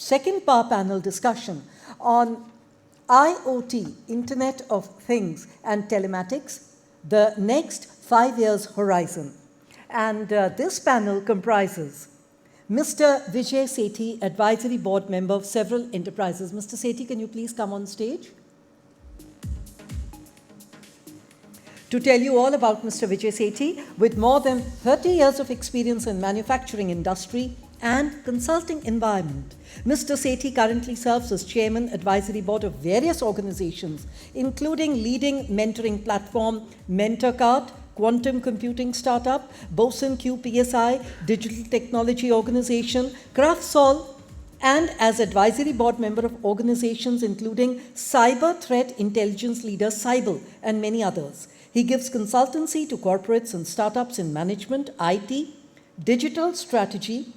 second power panel discussion on IoT, Internet of Things and Telematics, the next 5 years horizon. And this panel comprises Mr. Vijay Sethi, Advisory Board Member of several enterprises. Mr. Sethi, can you please come on stage? To tell you all about Mr. Vijay Sethi, with more than 30 years of experience in manufacturing industry and consulting environment. Mr. Sethi currently serves as Chairman, Advisory Board of various organizations, including leading mentoring platform MentorCart, quantum computing startup, Boson QPSI, digital technology organization, Craftsol, and as advisory board member of organizations including cyber threat intelligence leader Cyber and many others. He gives consultancy to corporates and startups in management, IT, digital strategy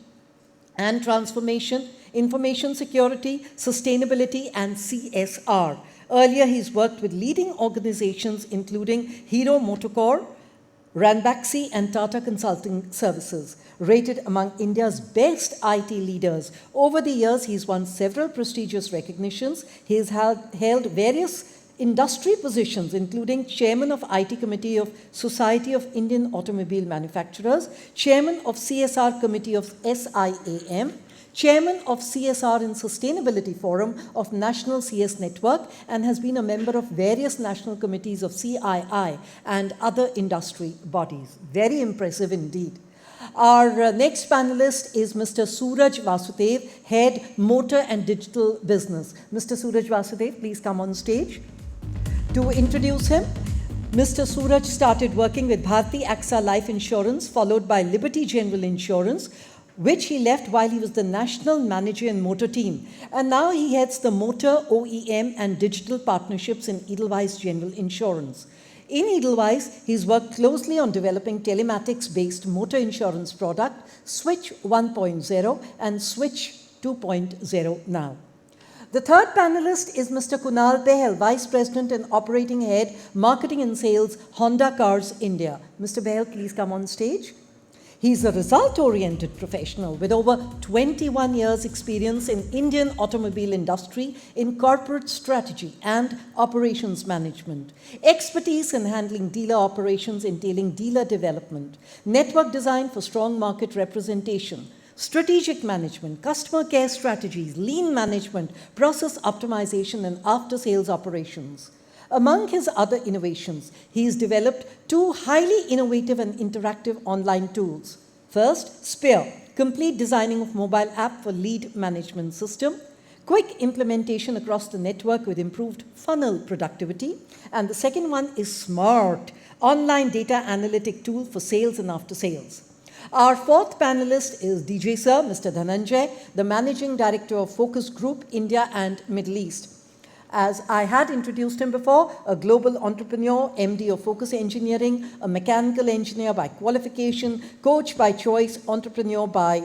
and transformation, information security, sustainability, and CSR. Earlier, he's worked with leading organizations including Hero MotoCorp, Ranbaxy, and Tata Consulting Services, rated among India's best IT leaders. Over the years, he's won several prestigious recognitions. He has held various industry positions, including Chairman of IT Committee of Society of Indian Automobile Manufacturers, Chairman of CSR Committee of SIAM, Chairman of CSR and Sustainability Forum of National CS Network, and has been a member of various national committees of CII and other industry bodies. Very impressive indeed. Our next panelist is Mr. Suraj Vasudev, Head Motor and Digital Business. Mr. Suraj Vasudev, please come on stage. To introduce him, Mr. Suraj started working with Bharti AXA Life Insurance, followed by Liberty General Insurance, which he left while he was the national manager in motor team. And now he heads the motor, OEM, and digital partnerships in Edelweiss General Insurance. In Edelweiss, he's worked closely on developing telematics-based motor insurance product, Switch 1.0 and Switch 2.0 now. The third panelist is Mr. Kunal Behl, Vice President and Operating Head, Marketing and Sales, Honda Cars India. Mr. Behl, please come on stage. He's a result-oriented professional with over 21 years' experience in Indian automobile industry in corporate strategy and operations management, expertise in handling dealer operations entailing dealer development, network design for strong market representation, strategic management, customer care strategies, lean management, process optimization, and after-sales operations. Among his other innovations, he has developed two highly innovative and interactive online tools. First, Spear, complete designing of mobile app for lead management system, quick implementation across the network with improved funnel productivity. And the second one is Smart, online data analytic tool for sales and after sales. Our fourth panelist is DJ Sir, Mr. Dhananjayan, the Managing Director of Focus Group, India and Middle East. As I had introduced him before, a global entrepreneur, MD of Focus Engineering, a mechanical engineer by qualification, coach by choice, entrepreneur by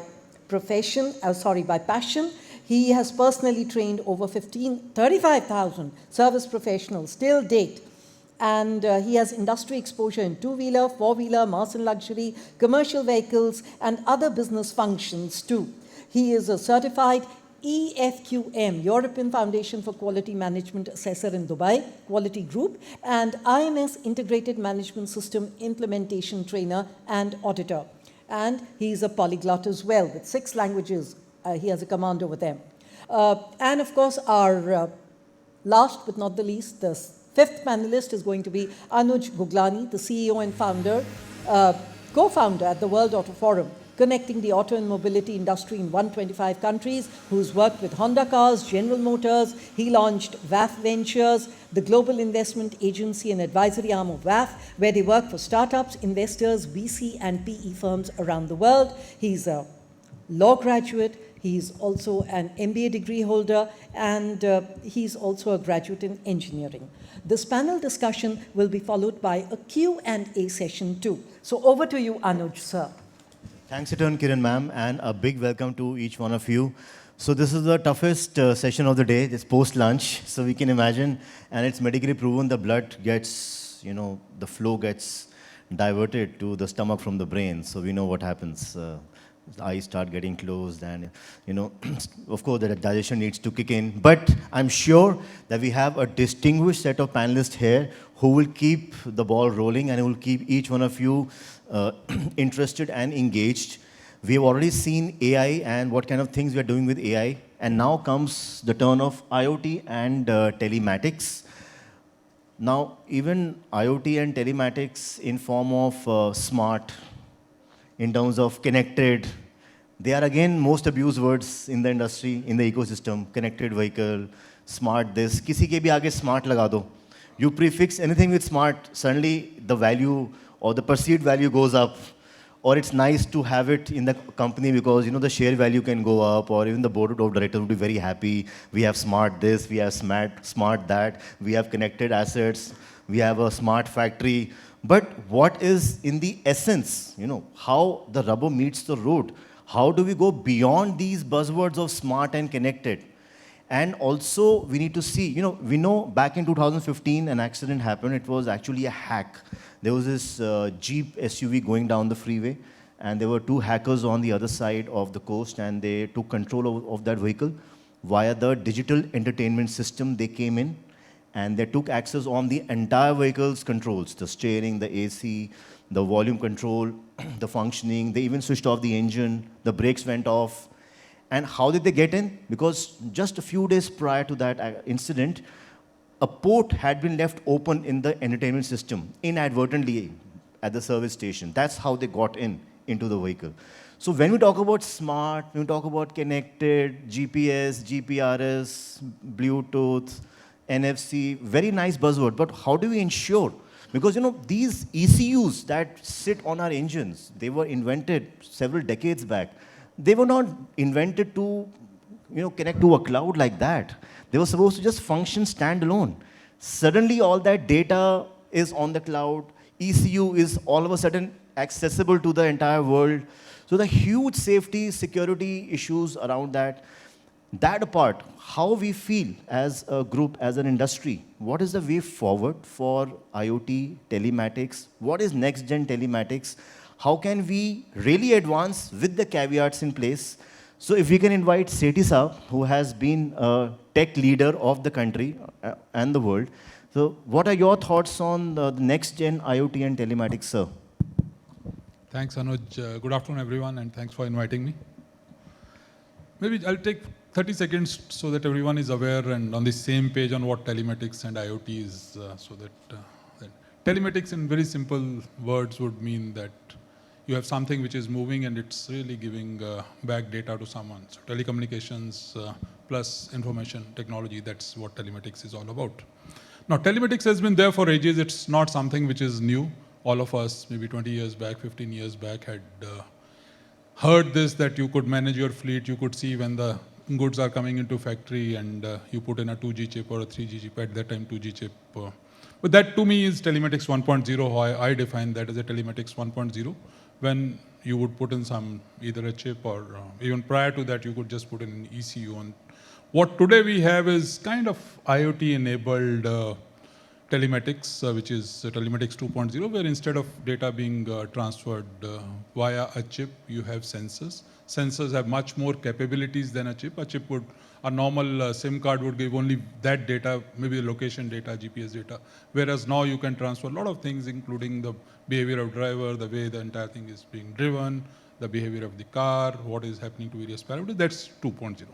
passion. He has personally trained over 35,000 service professionals till date. And he has industry exposure in two-wheeler, four-wheeler, mass and luxury, commercial vehicles, and other business functions too. He is a certified EFQM, European Foundation for Quality Management Assessor in Dubai, Quality Group, and IMS Integrated Management System Implementation Trainer and Auditor. And he is a polyglot as well, with 6 languages. He has a command over them. And of course, our last but not the least, the fifth panelist is going to be Anuj Guglani, the CEO and founder, co-founder at the World Auto Forum, connecting the auto and mobility industry in 125 countries, who's worked with Honda Cars, General Motors. He launched WAF Ventures, the global investment agency and advisory arm of WAF, where they work for startups, investors, VC, and PE firms around the world. He's a law graduate. He's also an MBA degree holder, and he's also a graduate in engineering. This panel discussion will be followed by a Q&A session too. So over to you, Anuj, sir. Thanks a ton, Kiran ma'am, and a big welcome to each one of you. So this is the toughest session of the day, this post-lunch, so we can imagine, and it's medically proven the blood gets, the flow gets diverted to the stomach from the brain, so we know what happens the eyes start getting closed, and of course, the digestion needs to kick in. But I'm sure that we have a distinguished set of panelists here who will keep the ball rolling and will keep each one of you interested and engaged. We have already seen AI and what kind of things we are doing with AI, and now comes the turn of IoT and telematics. Now, even IoT and telematics in form of smart, in terms of connected, they are again most abused words in the industry, in the ecosystem. Connected vehicle, smart this, kisi ke bhi aage smart laga do. You prefix anything with smart, suddenly the value or the perceived value goes up. Or it's nice to have it in the company because the share value can go up, or even the board of directors will be very happy. We have smart this, we have smart that, we have connected assets, we have a smart factory. But what is in the essence, how the rubber meets the road? How do we go beyond these buzzwords of smart and connected? And also, we need to see, we know back in 2015, an accident happened. It was actually a hack. There was this Jeep SUV going down the freeway, and there were two hackers on the other side of the coast, and they took control of that vehicle. Via the digital entertainment system, they came in, and they took access on the entire vehicle's controls, the steering, the AC, the volume control, the functioning. They even switched off the engine, the brakes went off. And how did they get in? Because just a few days prior to that incident, a port had been left open in the entertainment system, inadvertently at the service station. That's how they got into the vehicle. So when we talk about smart, when we talk about connected, GPS, GPRS, Bluetooth, NFC, very nice buzzword, but how do we ensure? Because these ECUs that sit on our engines, they were invented several decades back. They were not invented to connect to a cloud like that. They were supposed to just function standalone. Suddenly, all that data is on the cloud. ECU is all of a sudden accessible to the entire world. So the huge safety, security issues around that. That apart, how we feel as a group, as an industry, what is the way forward for IoT, telematics? What is next-gen telematics? How can we really advance with the caveats in place? So if we can invite Sethi Saab, who has been a tech leader of the country and the world. So what are your thoughts on the next-gen IoT and telematics, sir? Thanks, Anuj. Good afternoon, everyone, and thanks for inviting me. Maybe I'll take 30 seconds so that everyone is aware and on the same page on what telematics and IoT is, so that telematics in very simple words would mean that you have something which is moving and it's really giving back data to someone. So telecommunications plus information technology, that's what telematics is all about. Now, telematics has been there for ages. It's not something which is new. All of us, maybe 20 years back, 15 years back, had heard this, that you could manage your fleet. You could see when the goods are coming into factory and you put in a 2G chip or a 3G chip, at that time 2G chip. But that to me is telematics 1.0, how I define that as a telematics 1.0. When you would put in either a chip or even prior to that, you could just put in an ECU. And what today we have is kind of IoT-enabled telematics, which is telematics 2.0, where instead of data being transferred via a chip, you have sensors. Sensors have much more capabilities than a chip. A normal SIM card would give only that data, maybe the location data, GPS data, whereas now you can transfer a lot of things, including the behavior of driver, the way the entire thing is being driven, the behavior of the car, what is happening to various parameters. That's 2.0.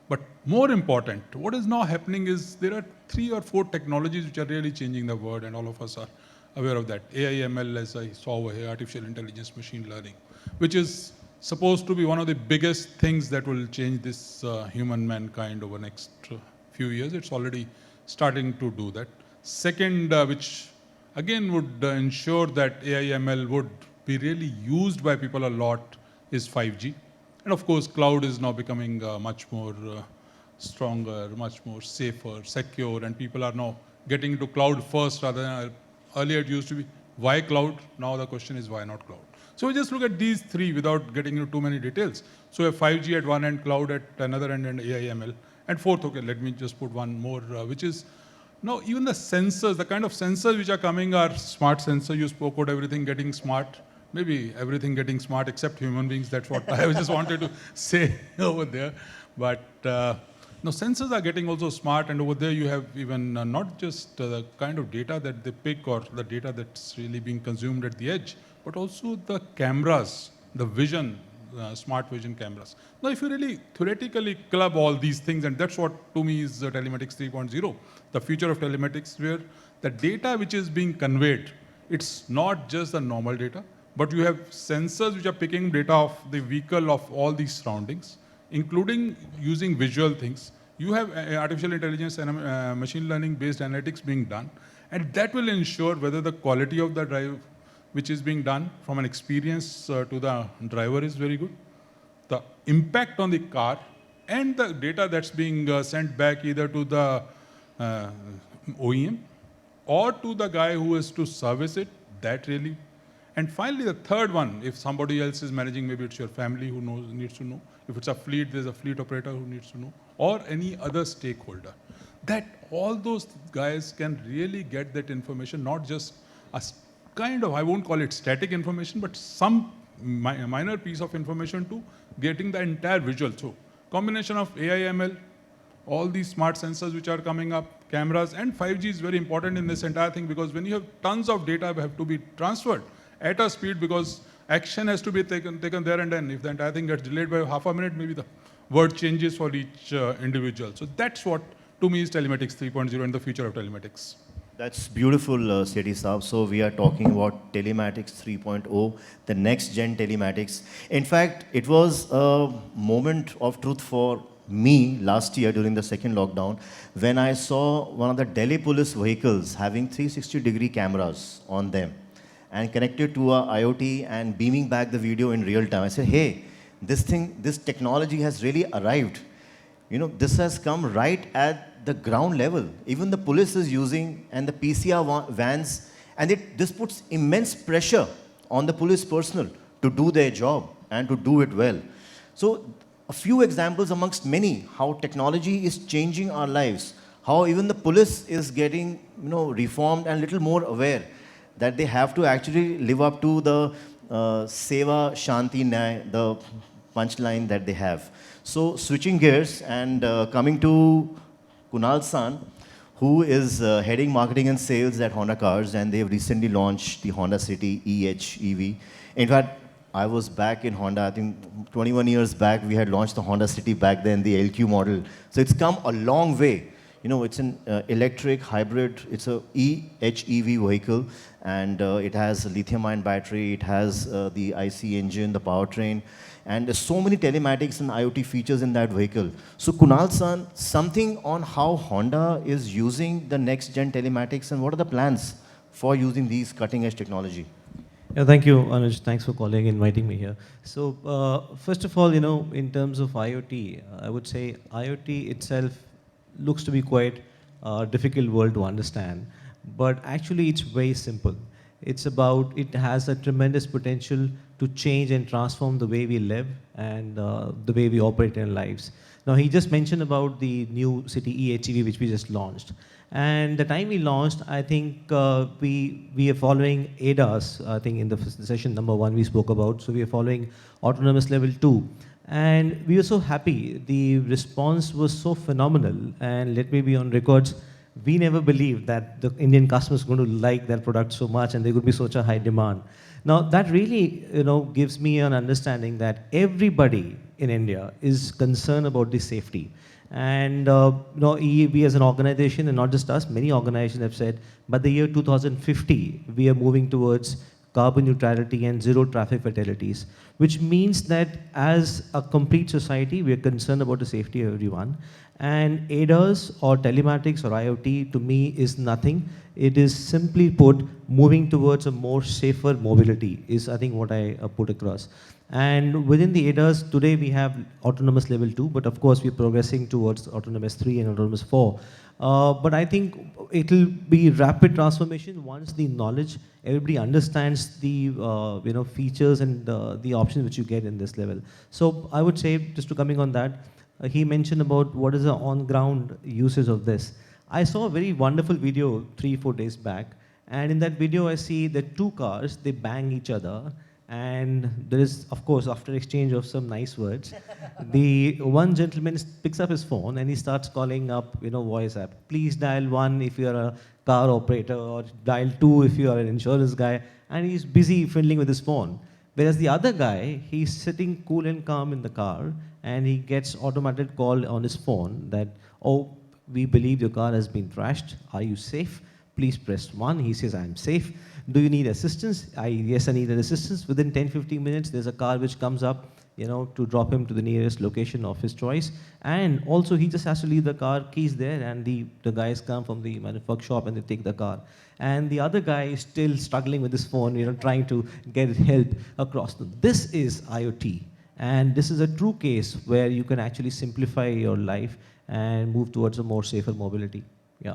But more important, what is now happening is there are 3 or 4 technologies which are really changing the world, and all of us are aware of that. AI, ML, as I saw over here, artificial intelligence, machine learning, which is supposed to be one of the biggest things that will change this human mankind over the next few years. It's already starting to do that. Second, which again would ensure that AI, ML would be really used by people a lot, is 5G. And of course, cloud is now becoming much more stronger, much more safer, secure, and people are now getting into cloud first rather than earlier it used to be why cloud? Now the question is why not cloud? So we just look at these 3 without getting into too many details. So we have 5G at one end, cloud at another end, and AI, ML. And fourth, okay, let me just put one more, which is now even the sensors, the kind of sensors which are coming are smart sensors. You spoke about everything getting smart. maybe everything getting smart except human beings. That's what I just wanted to say over there. But no, sensors are getting also smart, and over there you have even not just the kind of data that they pick or the data that's really being consumed at the edge, but also the cameras, the vision, smart vision cameras. Now, if you really theoretically club all these things, and that's what to me is telematics 3.0, the future of telematics, where the data which is being conveyed, it's not just the normal data, but you have sensors which are picking data of the vehicle, of all these surroundings, including using visual things. You have artificial intelligence and machine learning based analytics being done, and that will ensure whether the quality of the drive which is being done from an experience to the driver is very good, the impact on the car, and the data that's being sent back either to the OEM or to the guy who is to service it, that really. And finally, the third one, if somebody else is managing, maybe it's your family who needs to know. If it's a fleet, there's a fleet operator who needs to know, or any other stakeholder. That all those guys can really get that information, not just a kind of, I won't call it static information, but some minor piece of information to getting the entire visual. So combination of AI, ML, all these smart sensors which are coming up, cameras, and 5G is very important in this entire thing, because when you have tons of data have to be transferred at a speed, because action has to be taken there and then. If the entire thing gets delayed by half a minute, maybe the word changes for each individual. So that's what to me is telematics 3.0 and the future of telematics. That's beautiful, Sethi Saab. So we are talking about telematics 3.0, the next gen telematics. In fact, it was a moment of truth for me last year during the second lockdown when I saw one of the Delhi police vehicles having 360-degree cameras on them and connected to a IoT and beaming back the video in real time. I said, hey, this technology has really arrived. You know, this has come right at the ground level. Even the police is using, and the PCR vans, and this puts immense pressure on the police personnel to do their job and to do it well. So a few examples amongst many, how technology is changing our lives, how even the police is getting, reformed and little more aware that they have to actually live up to the Seva Shanti Nyay, the punchline that they have. So switching gears and coming to Kunal San, who is heading marketing and sales at Honda Cars, and they've recently launched the Honda City EV. In fact, I was back in Honda, I think 21 years back, we had launched the Honda City back then, the LQ model. So it's come a long way. It's an electric hybrid, it's a EHEV vehicle, and it has a lithium-ion battery, it has the IC engine, the powertrain, and there's so many telematics and IoT features in that vehicle. So Kunal-san, something on how Honda is using the next-gen telematics, and what are the plans for using these cutting-edge technology? Yeah, thank you, Anuj. Thanks for calling, inviting me here. So first of all, in terms of IoT, I would say IoT itself looks to be quite a difficult world to understand, but actually it's very simple. It has a tremendous potential to change and transform the way we live and the way we operate in our lives. Now, he just mentioned about the new City EHEV, which we just launched. And the time we launched, I think we are following ADAS, I think in the session number 1 we spoke about. So we are following autonomous level 2. And we were so happy. The response was so phenomenal. And let me be on records, we never believed that the Indian customers are going to like that product so much and there could be such a high demand. Now, that really gives me an understanding that everybody in India is concerned about the safety. And we as an organization, and not just us, many organizations have said, by the year 2050, we are moving towards carbon neutrality and zero traffic fatalities, which means that as a complete society, we are concerned about the safety of everyone. And ADAS or telematics or IoT to me is nothing. It is simply put, moving towards a more safer mobility is I think what I put across. And within the ADAS, today we have autonomous level 2, but of course we're progressing towards autonomous 3 and autonomous 4. But I think it will be rapid transformation once the knowledge, everybody understands the features and the options which you get in this level. So I would say, just to coming on that, he mentioned about what is the on-ground usage of this. I saw a very wonderful video 3-4 days back, and in that video I see that 2 cars, they bang each other, And there is, of course, after exchange of some nice words, the one gentleman picks up his phone and he starts calling up, voice app. Please dial 1 if you're a car operator, or dial 2 if you are an insurance guy. And he's busy fiddling with his phone. Whereas the other guy, he's sitting cool and calm in the car, and he gets automated call on his phone that, oh, we believe your car has been trashed. Are you safe? Please press 1. He says, I'm safe. Do you need assistance? Yes, I need an assistance. Within 10-15 minutes, there's a car which comes up, to drop him to the nearest location of his choice. And also, he just has to leave the car keys there, and the guys come from the workshop and they take the car. And the other guy is still struggling with his phone, trying to get help across. This is IoT. And this is a true case where you can actually simplify your life and move towards a more safer mobility. Yeah.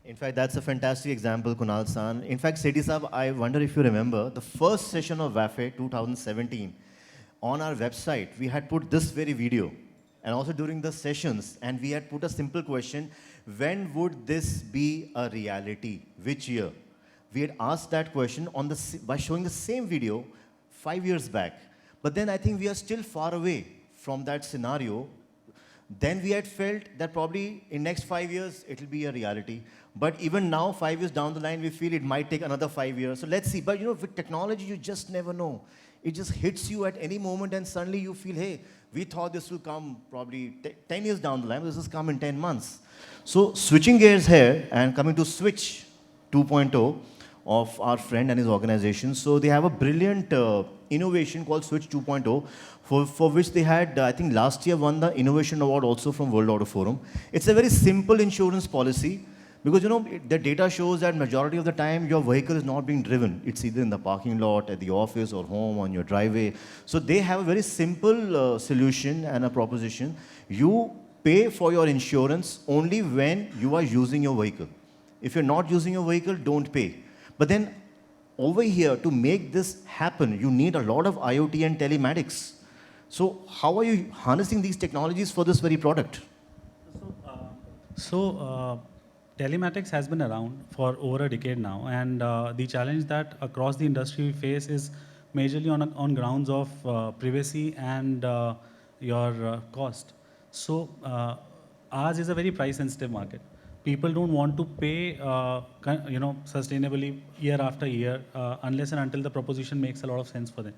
In fact, that's a fantastic example, Kunal San. In fact, Sethi Saab, I wonder if you remember, the first session of WAFit 2017, on our website, we had put this very video. And also during the sessions, and we had put a simple question, when would this be a reality? Which year? We had asked that question by showing the same video 5 years back. But then I think we are still far away from that scenario. Then we had felt that probably in next 5 years, it will be a reality. But even now, 5 years down the line, we feel it might take another 5 years. So let's see. But with technology, you just never know. It just hits you at any moment and suddenly you feel, hey, we thought this will come probably 10 years down the line. This has come in 10 months. So switching gears here and coming to Switch 2.0 of our friend and his organization. So they have a brilliant innovation called Switch 2.0 for which they had, I think last year won the Innovation Award also from World Auto Forum. It's a very simple insurance policy because the data shows that majority of the time your vehicle is not being driven. It's either in the parking lot, at the office or home, on your driveway. So they have a very simple solution and a proposition. You pay for your insurance only when you are using your vehicle. If you're not using your vehicle, don't pay. But then over here, to make this happen, you need a lot of IoT and telematics. So how are you harnessing these technologies for this very product? Telematics has been around for over a decade now, and the challenge that across the industry we face is majorly on grounds of privacy and your cost. So ours is a very price-sensitive market. People don't want to pay, sustainably year after year unless and until the proposition makes a lot of sense for them.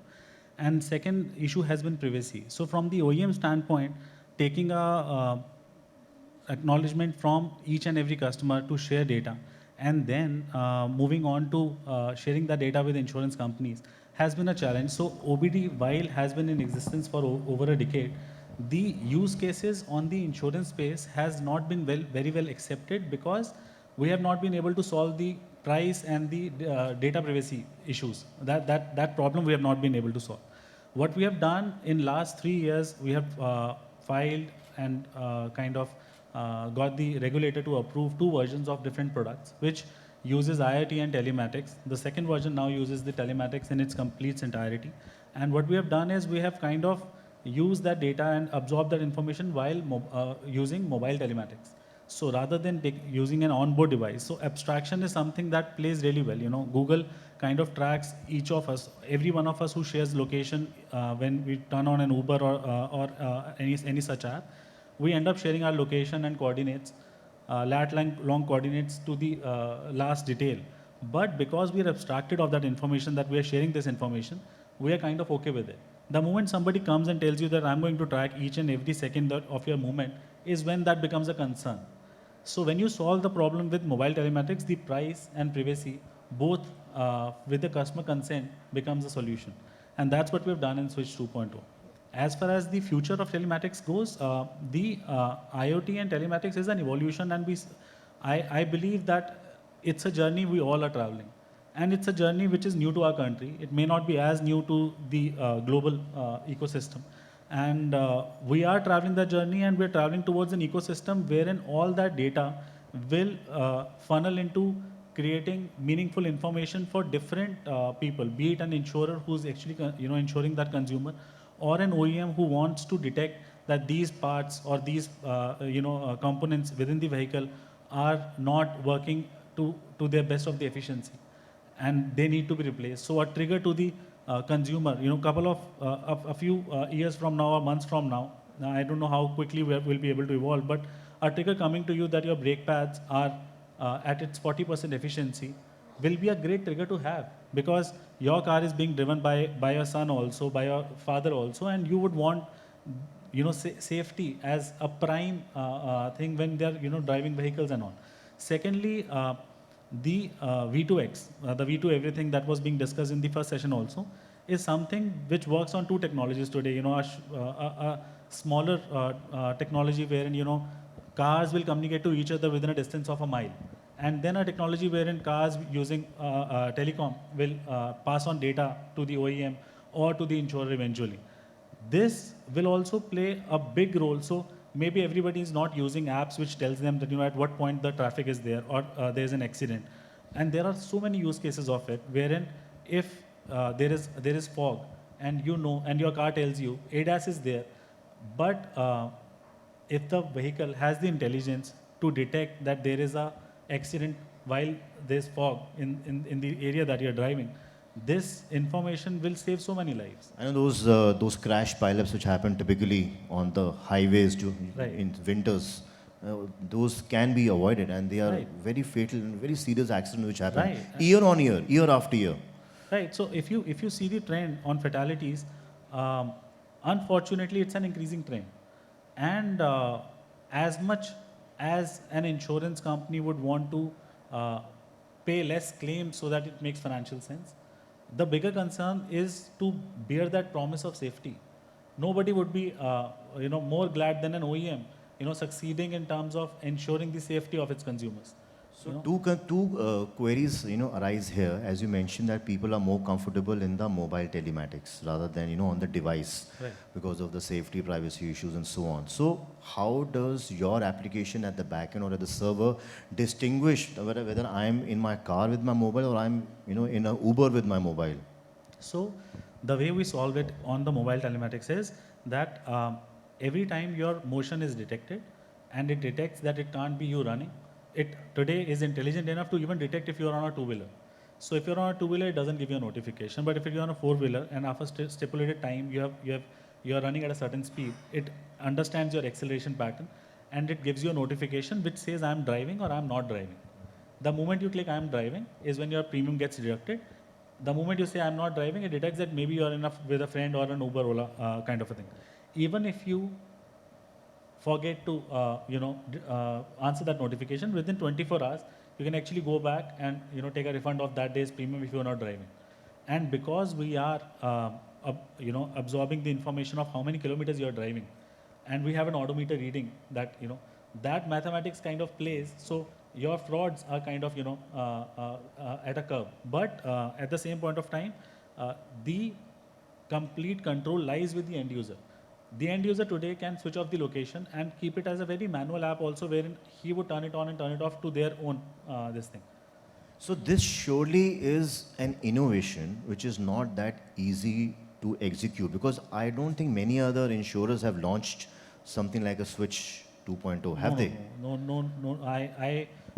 And second issue has been privacy. So from the OEM standpoint, taking a acknowledgement from each and every customer to share data, and then moving on to sharing that data with insurance companies has been a challenge. So OBD, while has been in existence for over a decade, the use cases on the insurance space has not been very well accepted because we have not been able to solve the price and the data privacy issues. That problem we have not been able to solve. What we have done in last 3 years, we have filed and got the regulator to approve 2 versions of different products, which uses IoT and telematics. The second version now uses the telematics in its complete entirety. And what we have done is we have kind of used that data and absorb that information while using mobile telematics. So rather than using an onboard device, so abstraction is something that plays really well. Google kind of tracks each of us, every one of us who shares location when we turn on an Uber or any such app. We end up sharing our location and coordinates, lat-long coordinates to the last detail. But because we are abstracted of that information, that we are sharing this information, we are kind of okay with it. The moment somebody comes and tells you that I'm going to track each and every second of your movement is when that becomes a concern. So when you solve the problem with mobile telematics, the price and privacy, both with the customer consent, becomes a solution. And that's what we've done in Switch 2.0. As far as the future of telematics goes, the IoT and telematics is an evolution, and I believe that it's a journey we all are traveling. And it's a journey which is new to our country. It may not be as new to the global ecosystem. And we are traveling that journey, and we're traveling towards an ecosystem wherein all that data will funnel into creating meaningful information for different people, be it an insurer who's actually insuring that consumer, or an OEM who wants to detect that these parts or these components within the vehicle are not working to their best of the efficiency, and they need to be replaced. So a trigger to the consumer, couple of a few years from now or months from now, I don't know how quickly we'll be able to evolve, but a trigger coming to you that your brake pads are at its 40% efficiency will be a great trigger to have, because your car is being driven by your son also, by your father also, and you would want safety as a prime thing when they're driving vehicles and all. Secondly, the V2X, the V2 everything that was being discussed in the first session also, is something which works on two technologies today. A smaller technology wherein cars will communicate to each other within a distance of a mile, and then a technology wherein cars using telecom will pass on data to the OEM or to the insurer eventually. This will also play a big role. So maybe everybody is not using apps which tells them that at what point the traffic is there or there is an accident. And there are so many use cases of it wherein if there is fog and and your car tells you ADAS is there, but if the vehicle has the intelligence to detect that there is a accident while there's fog in the area that you're driving, this information will save so many lives. I know those crash pileups which happen typically on the highways Right. in winters. Those can be avoided, and they are Right. very fatal and very serious accidents which happen Right. year on year, year after year. Right. So if you see the trend on fatalities, unfortunately, it's an increasing trend. And as much as an insurance company would want to pay less claims so that it makes financial sense, the bigger concern is to bear that promise of safety. Nobody would be more glad than an OEM succeeding in terms of ensuring the safety of its consumers. So two queries arise here, as you mentioned that people are more comfortable in the mobile telematics rather than on the device, Right. because of the safety, privacy issues, and so on. So how does your application at the backend or at the server distinguish whether I'm in my car with my mobile or I'm in a Uber with my mobile? So the way we solve it on the mobile telematics is that every time your motion is detected and it detects that it can't be you running, it today is intelligent enough to even detect if you're on a two-wheeler. So if you're on a two-wheeler, it doesn't give you a notification. But if you're on a four-wheeler and after stipulated time you're running at a certain speed, it understands your acceleration pattern and it gives you a notification which says I'm driving or I'm not driving. The moment you click I'm driving is when your premium gets deducted. The moment you say I'm not driving, it detects that maybe you're with a friend or an Uber, Ola kind of a thing. Even if you forget to answer that notification, within 24 hours you can actually go back and take a refund of that day's premium if you're not driving. And because we are absorbing the information of how many kilometers you're driving, and we have an odometer reading that that mathematics kind of plays, so your frauds are kind of at a curve. But at the same point of time, the complete control lies with the end user. The end user today can switch off the location and keep it as a very manual app also, wherein he would turn it on and turn it off to their own this thing. So this surely is an innovation which is not that easy to execute, because I don't think many other insurers have launched something like a Switch 2.0, have they? No.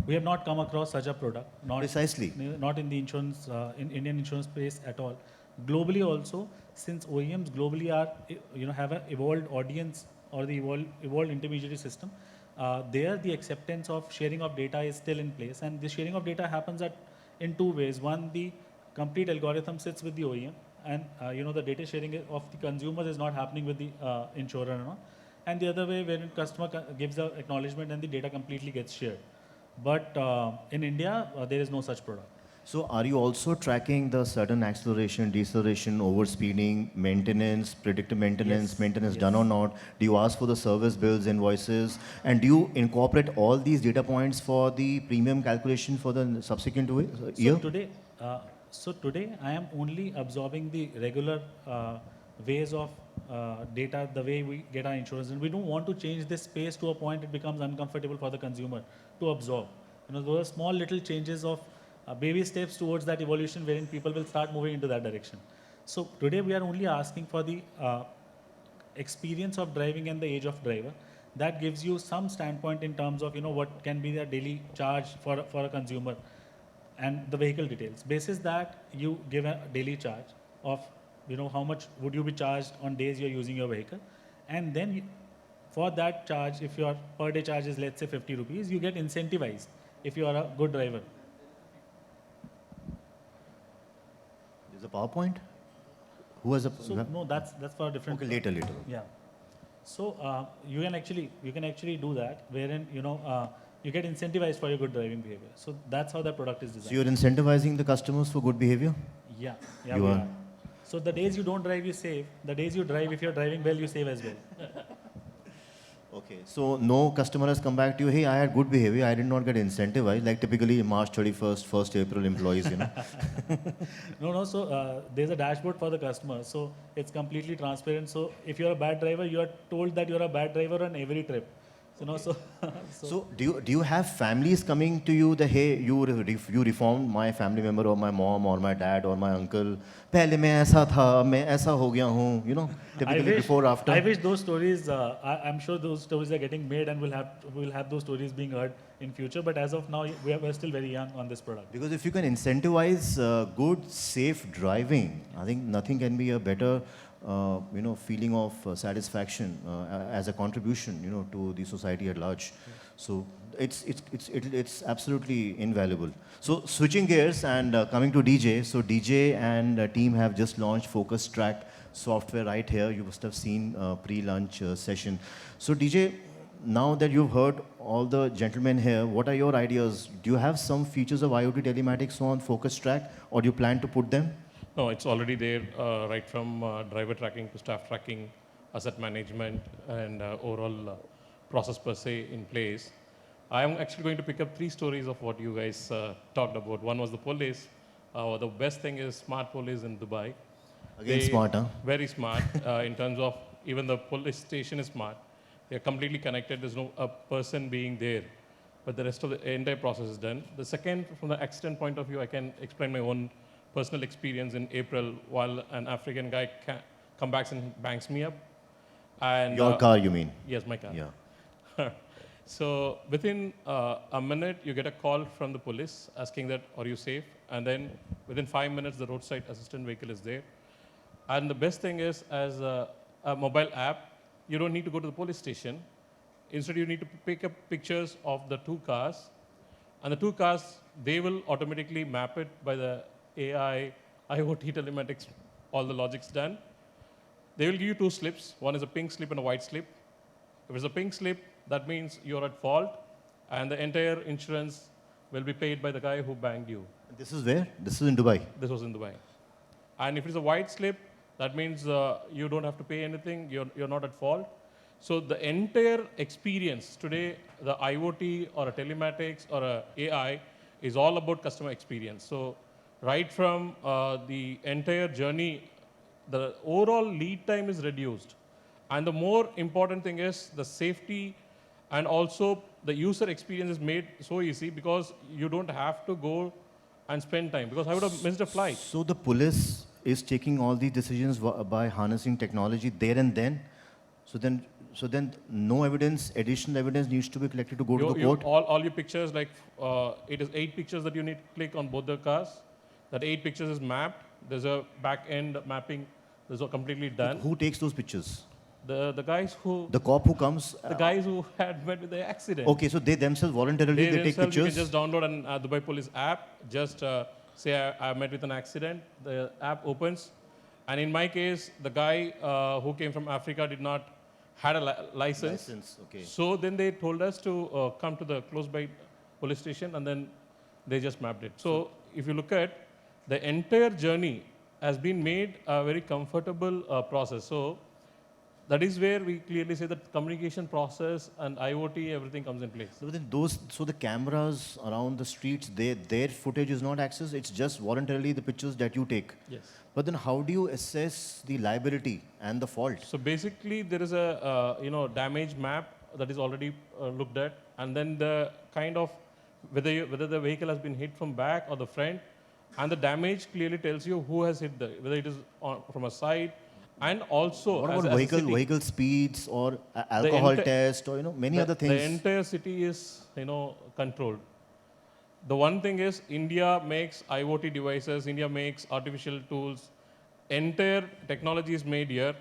We have not come across such a product. Not Precisely. Not in the insurance, in Indian insurance space at all. Globally also, since OEMs globally are, have an evolved audience or the evolved intermediary system, there the acceptance of sharing of data is still in place, and the sharing of data happens in two ways. One, the complete algorithm sits with the OEM, and the data sharing of the consumers is not happening with the insurer and all. And the other way, wherein customer gives the acknowledgement and the data completely gets shared. But in India, there is no such product. So are you also tracking the sudden acceleration, deceleration, overspeeding, maintenance, predictive maintenance, Yes. maintenance Yes. done or not? Do you ask for the service bills, invoices? And do you incorporate all these data points for the premium calculation for the subsequent year? So today, I am only absorbing the regular ways of data, the way we get our insurance, and we don't want to change this space to a point it becomes uncomfortable for the consumer to absorb. Those are small little changes of baby steps towards that evolution, wherein people will start moving into that direction. So today, we are only asking for the experience of driving and the age of driver. That gives you some standpoint in terms of what can be the daily charge for a consumer, and the vehicle details. Basis that, you give a daily charge of how much would you be charged on days you're using your vehicle, and then for that charge, if your per day charge is let's say 50 rupees, you get incentivized if you are a good driver. There's a PowerPoint? Who has a... So no, that's for a different. Okay, later. Yeah. So you can actually do that, wherein you get incentivized for your good driving behavior. So that's how the product is So designed. you're incentivizing the customers for good behavior? Yeah, You we are. are. So the days you don't drive, you save. The days you drive, if you're driving well, you save as well. Okay, so no customer has come back to you, hey, I had good behavior, I did not get incentivized, like typically March 31st, 1st April employees, No. So there's a dashboard for the customer. So it's completely transparent. So if you're a bad driver, you are told that you're a bad driver on every trip. So do you have families coming to you that, hey, you reformed my family member or my mom or my dad or my uncle, पहले मैं ऐसा था, मैं ऐसा हो गया हूँ, typically before, after? I wish those stories, I'm sure those stories are getting made and we'll have those stories being heard in future. But as of now, we're still very young on this product. Because if you can incentivize good, safe driving, I think nothing can be a better feeling of satisfaction as a contribution, to the society at large. So it's absolutely invaluable. So switching gears and coming to DJ. So DJ and team have just launched Focus Track software right here. You must have seen pre-launch session. So DJ, now that you've heard all the gentlemen here, what are your ideas? Do you have some features of IoT telematics on Focus Track, or do you plan to put them? No, it's already there, right from driver tracking to staff tracking, asset management, and overall process per se in place. I'm actually going to pick up 3 stories of what you guys talked about. One was the police. The best thing is smart police in Dubai. Again, smart, huh? Very smart in terms of even the police station is smart. They're completely connected. There's no a person being there, but the rest of the entire process is done. The second, from the accident point of view, I can explain my own personal experience in April while an African guy comes back and bangs me up. And Your car, you mean? Yes, my car. Yeah. So within a minute, you get a call from the police asking that, are you safe? And then within 5 minutes, the roadside assistant vehicle is there. And the best thing is, as a mobile app, you don't need to go to the police station. Instead, you need to pick up pictures of the 2 cars. And the 2 cars, they will automatically map it by the AI, IoT telematics, all the logic's done. They will give you 2 slips. One is a pink slip and a white slip. If it's a pink slip, that means you're at fault, and the entire insurance will be paid by the guy who banged you. This is where? This is in Dubai. This was in Dubai. And if it's a white slip, that means you don't have to pay anything, you're not at fault. So the entire experience today, the IoT or a telematics or a AI is all about customer experience. So right from the entire journey, the overall lead time is reduced. And the more important thing is the safety, and also the user experience is made so easy because you don't have to go and spend time, because I would have missed a flight. So the police is taking all these decisions by harnessing technology there and then. So then no evidence, additional evidence needs to be collected to go to the court? All your pictures, like it is 8 pictures that you need to click on both the cars. That 8 pictures is mapped. There's a back-end mapping. There's a completely done. Who takes those pictures? The guys who... The cop who comes? The guys who had met with the accident. Okay, so they themselves voluntarily they take pictures? You can just download an Dubai Police app. Just say I met with an accident. The app opens. And in my case, the guy who came from Africa did not had a license. Okay. So then they told us to come to the close by police station, and then they just mapped it. So if you look at the entire journey has been made a very comfortable process. So that is where we clearly say that communication process and IoT, everything comes in place. So then so the cameras around the streets, their footage is not accessed, it's just voluntarily the pictures that you take. Yes. But then how do you assess the liability and the fault? So basically there is a damage map that is already looked at, and then the kind of whether the vehicle has been hit from back or the front, and the damage clearly tells you who has hit whether it is from a side. And also, what about vehicle speeds or alcohol test or many other things? The entire city is controlled. The one thing is India makes IoT devices, India makes artificial tools, entire technology is made here.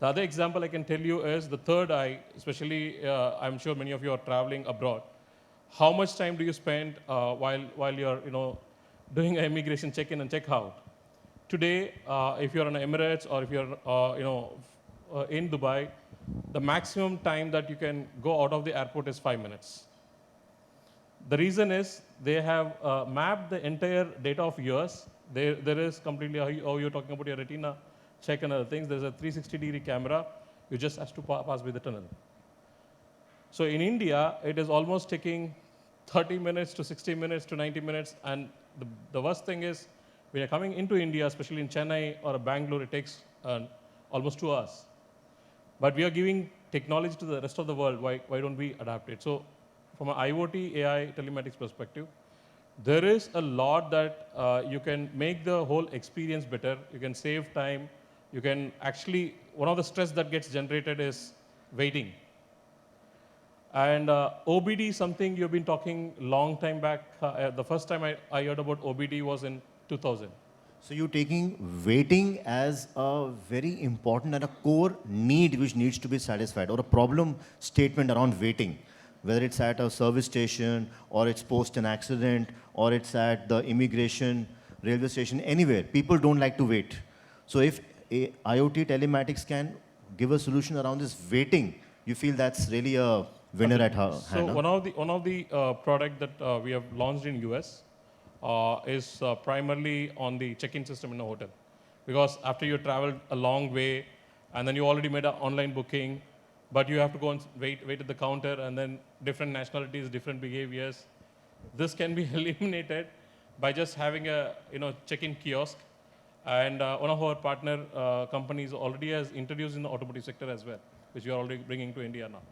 The other example I can tell you is the third eye, especially I'm sure many of you are traveling abroad. How much time do you spend while you're doing an immigration check-in and check-out? Today, if you're on Emirates or if you're in Dubai, the maximum time that you can go out of the airport is 5 minutes. The reason is they have mapped the entire data of yours. There is completely how you're talking about your retina check and other things. There's a 360-degree camera. You just have to pass by the tunnel. So in India, it is almost taking 30 minutes to 60 minutes to 90 minutes. And the worst thing is, when you're coming into India, especially in Chennai or Bangalore, it takes almost 2 hours. But we are giving technology to the rest of the world. Why don't we adapt it? So from an IoT, AI, telematics perspective, there is a lot that you can make the whole experience better. You can save time. You can actually, one of the stress that gets generated is waiting. And OBD is something you've been talking long time back. The first time I heard about OBD was in 2000. So you're taking waiting as a very important and a core need which needs to be satisfied, or a problem statement around waiting, whether it's at a service station or it's post an accident or it's at the immigration, railway station, anywhere. People don't like to wait. So if IoT telematics can give a solution around this waiting, you feel that's really a winner at hand. So one of the product that we have launched in US is primarily on the check-in system in a hotel, because after you traveled a long way and then you already made an online booking, but you have to go and wait at the counter, and then different nationalities, different behaviors. This can be eliminated by just having a check-in kiosk, and one of our partner companies already has introduced in the automotive sector as well, which we are already bringing to India now.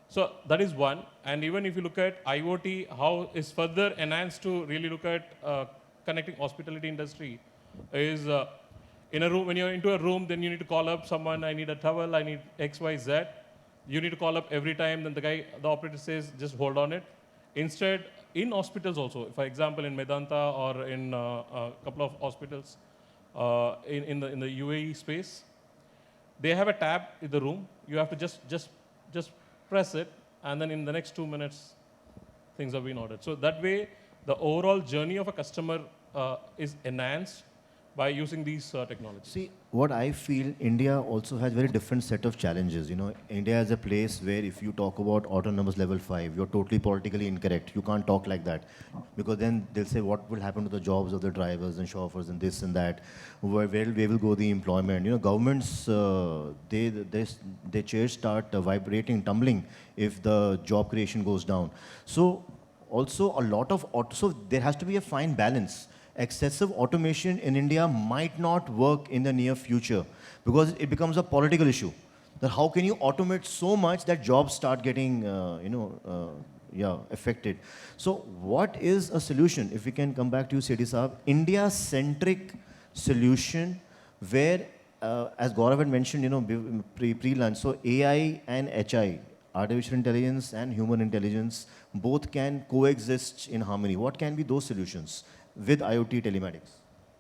So that is one. And even if you look at IoT, how is further enhanced to really look at connecting hospitality industry is in a room, when you're into a room, then you need to call up someone, I need a towel, I need X, Y, Z. You need to call up every time, then the operator says, just hold on it. Instead, in hospitals also, for example, in Medanta or in a couple of hospitals in the UAE space, they have a tab in the room. You have to just press it, and then in the next 2 minutes, things have been ordered. So that way, the overall journey of a customer is enhanced by using these technologies. See, what I feel, India also has very different set of challenges. India is a place where if you talk about autonomous level 5, you're totally politically incorrect. You can't talk like that, because then they'll say what will happen to the jobs of the drivers and chauffeurs and this and that. Where will go the employment? Governments, their chairs start vibrating, tumbling if the job creation goes down. So also so there has to be a fine balance. Excessive automation in India might not work in the near future, because it becomes a political issue. That how can you automate so much that jobs start getting, affected? So what is a solution? If we can come back to you, Sethi Saab, India-centric solution where, as Gaurav had mentioned, pre-lunch, so AI and HI, artificial intelligence and human intelligence, both can coexist in harmony. What can be those solutions with IoT telematics?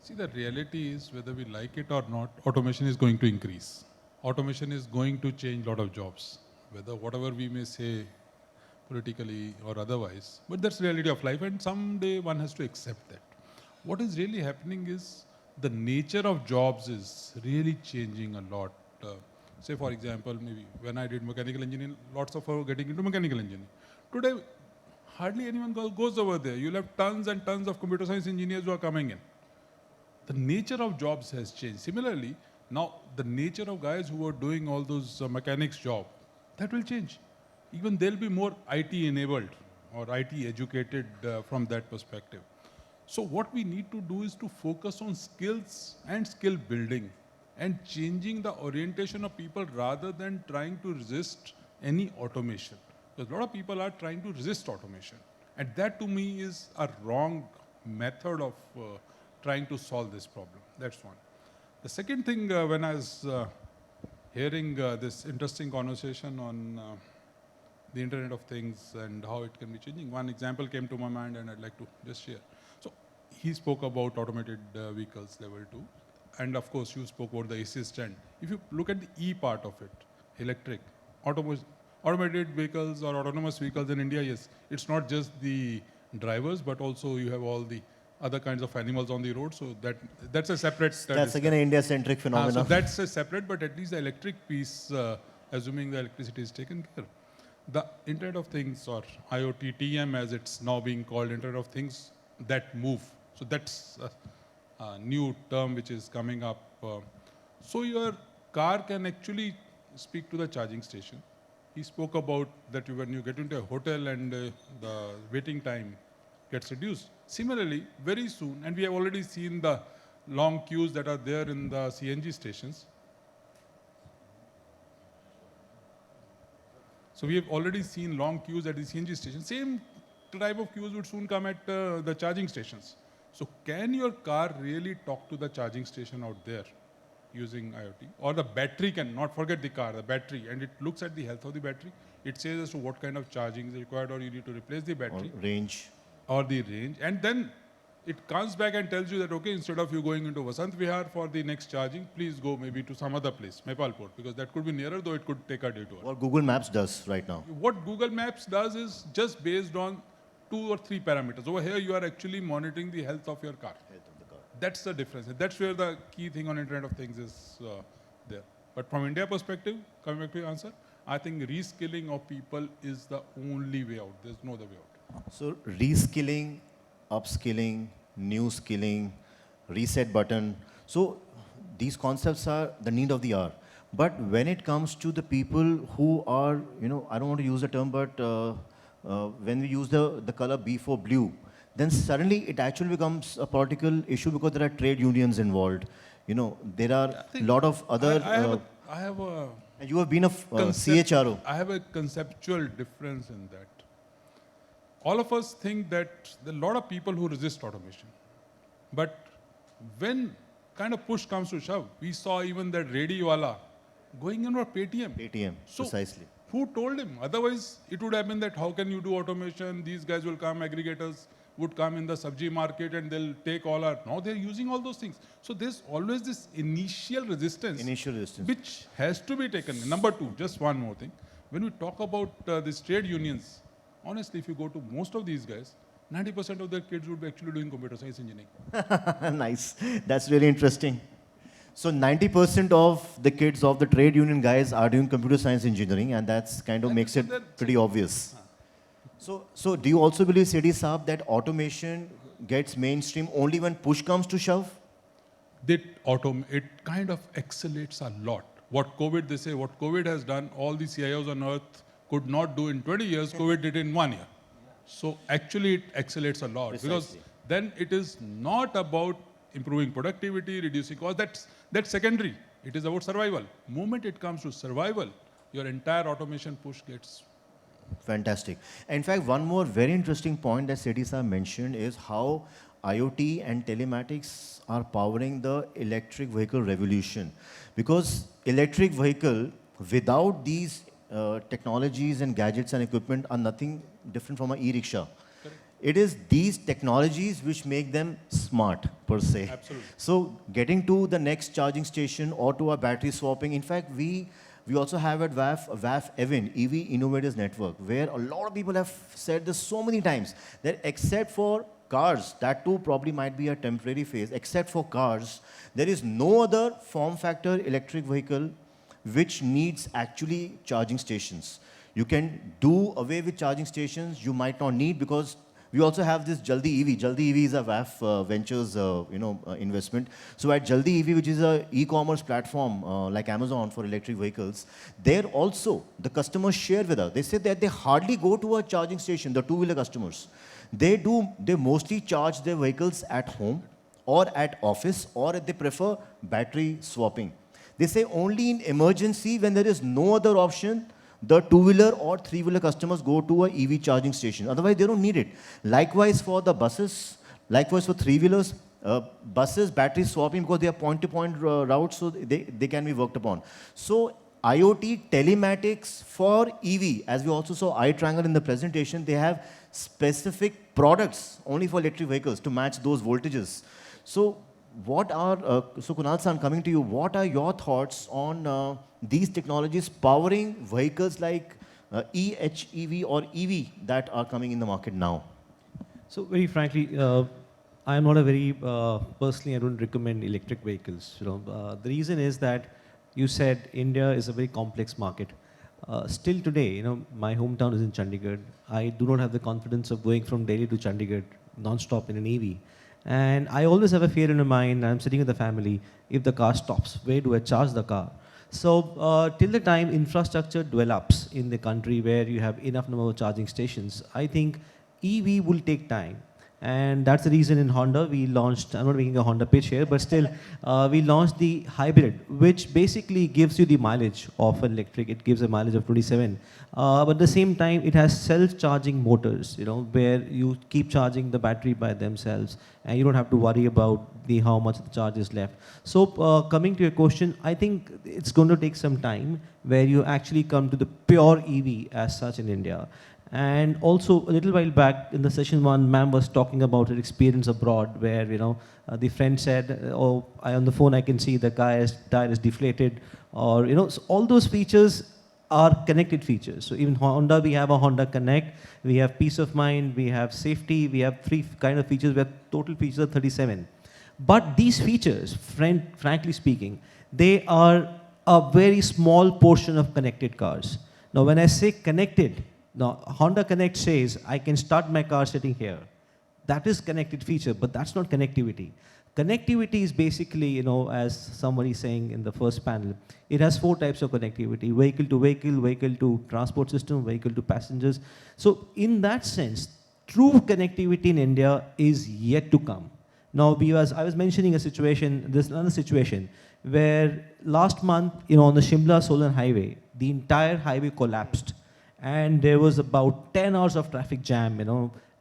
See, the reality is, whether we like it or not, automation is going to increase. Automation is going to change a lot of jobs, whatever we may say politically or otherwise. But that's the reality of life, and someday one has to accept that. What is really happening is the nature of jobs is really changing a lot. Say, for example, maybe when I did mechanical engineering, lots of us were getting into mechanical engineering. Today, hardly anyone goes over there. You'll have tons and tons of computer science engineers who are coming in. The nature of jobs has changed. Similarly, now the nature of guys who are doing all those mechanics job, that will change. Even they'll be more IT enabled or IT educated from that perspective. So what we need to do is to focus on skills and skill building and changing the orientation of people rather than trying to resist any automation. Because a lot of people are trying to resist automation. And that to me is a wrong method of trying to solve this problem. That's one. The second thing, when I was hearing this interesting conversation on the Internet of Things and how it can be changing, one example came to my mind and I'd like to just share. So he spoke about automated vehicles level 2. and of course you spoke about the AC stand. If you look at the E part of it, electric, automated vehicles or autonomous vehicles in India, yes, it's not just the drivers, but also you have all the other kinds of animals on the road. So that's a separate. That's again an India-centric phenomenon. So that's a separate, but at least the electric piece, assuming the electricity is taken care. The Internet of Things, or IoT, TM as it's now being called, Internet of Things that move. So that's a new term which is coming up. So your car can actually speak to the charging station. He spoke about that when you get into a hotel and the waiting time gets reduced. Similarly, very soon, and we have already seen the long queues that are there in the CNG stations. So we have already seen long queues at the CNG station. Same type of queues would soon come at the charging stations. So can your car really talk to the charging station out there using IoT? Or the battery can, not forget the car, the battery, and it looks at the health of the battery. It says as to what kind of charging is required, or you need to replace the battery. Or range. Or the range. And then it comes back and tells you that, okay, instead of you going into Vasant Vihar for the next charging, please go maybe to some other place, Maipalpur, because that could be nearer, though it could take a detour. What Google Maps does right now. What Google Maps does is just based on 2 or 3 parameters. Over here, you are actually monitoring the health of your car. That's the difference. That's where the key thing on Internet of Things is there. But from India perspective, coming back to your answer, I think reskilling of people is the only way out. There's no other way out. So reskilling, upskilling, new skilling, reset button. So these concepts are the need of the hour. But when it comes to the people who are, I don't want to use the term, but when we use the color B for blue, then suddenly it actually becomes a political issue because there are trade unions involved. There are a lot of other... I have a you have been a CHRO. I have a conceptual difference in that. All of us think that there are a lot of people who resist automation. But when kind of push comes to shove, we saw even that Rediwala going in for Paytm. Paytm, So precisely. who told him? Otherwise, it would have been that how can you do automation? These guys will come, aggregators would come in the sabji market and they'll take all our... Now they're using all those things. So there's always this initial resistance. Which has to be taken. Number 2, just one more thing. When we talk about these trade unions, honestly, if you go to most of these guys, 90% of their kids would be actually doing computer science engineering. Nice. That's really interesting. So 90% of the kids of the trade union guys are doing computer science engineering, and that's kind of makes it pretty obvious. So do you also believe, Sethi Saab, that automation gets mainstream only when push comes to shove? It kind of accelerates a lot. What COVID has done, all the CIOs on earth could not do in 20 years, COVID did in 1 year. So actually it accelerates a lot. Precisely. Because then it is not about improving productivity, reducing cost, that's secondary. It is about survival. Moment it comes to survival, your entire automation push gets... Fantastic. In fact, one more very interesting point that Sethi Saab mentioned is how IoT and telematics are powering the electric vehicle revolution. Because electric vehicle, without these technologies and gadgets and equipment, are nothing different from an e-rickshaw. It is these technologies which make them smart, per se. Absolutely. So getting to the next charging station or to a battery swapping, in fact, we also have at WAF EVIN, EV Innovators Network, where a lot of people have said this so many times, that except for cars, that too probably might be a temporary phase, except for cars, there is no other form factor electric vehicle which needs actually charging stations. You can do away with charging stations you might not need, because we also have this Jaldi EV. Jaldi EV is a WAF Ventures investment. So at Jaldi EV, which is a e-commerce platform like Amazon for electric vehicles, there also the customers share with us. They say that they hardly go to a charging station, the two-wheeler customers. They mostly charge their vehicles at home or at office, or they prefer battery swapping. They say only in emergency, when there is no other option, the two-wheeler or three-wheeler customers go to a EV charging station. Otherwise, they don't need it. Likewise for the buses, likewise for three-wheelers, buses, battery swapping, because they are point-to-point routes, so they can be worked upon. So IoT, telematics for EV, as we also saw iTriangle in the presentation, they have specific products only for electric vehicles to match those voltages. So what are, so Kunal-san, coming to you, what are your thoughts on these technologies powering vehicles like EHEV or EV that are coming in the market now? So very frankly, I am not a very, personally, I don't recommend electric vehicles. The reason is that you said India is a very complex market. Still today, my hometown is in Chandigarh. I do not have the confidence of going from Delhi to Chandigarh non-stop in an EV. And I always have a fear in my mind, I'm sitting with the family, if the car stops, where do I charge the car? So till the time infrastructure develops in the country where you have enough number of charging stations, I think EV will take time. And that's the reason in Honda we launched, I'm not making a Honda pitch here, but still we launched the hybrid, which basically gives you the mileage of an electric. It gives a mileage of 27. But at the same time, it has self-charging motors, where you keep charging the battery by themselves and you don't have to worry about how much the charge is left. So coming to your question, I think it's going to take some time where you actually come to the pure EV as such in India. And also, a little while back in the session one, ma'am was talking about her experience abroad where, the friend said, oh, on the phone I can see the tire is deflated. Or, so all those features are connected features. So even Honda, we have a Honda Connect, we have peace of mind, we have safety, we have 3 kind of features where total features are 37. But these features, frankly speaking, they are a very small portion of connected cars. Now, when I say connected, now, Honda Connect says, I can start my car sitting here. That is connected feature, but that's not connectivity. Connectivity is basically, as somebody saying in the first panel, it has 4 types of connectivity: vehicle to transport system, vehicle to passengers. So in that sense, true connectivity in India is yet to come. Now, I was mentioning a situation, there's another situation, where last month, on the Shimla-Solan highway, the entire highway collapsed. And there was about 10 hours of traffic jam,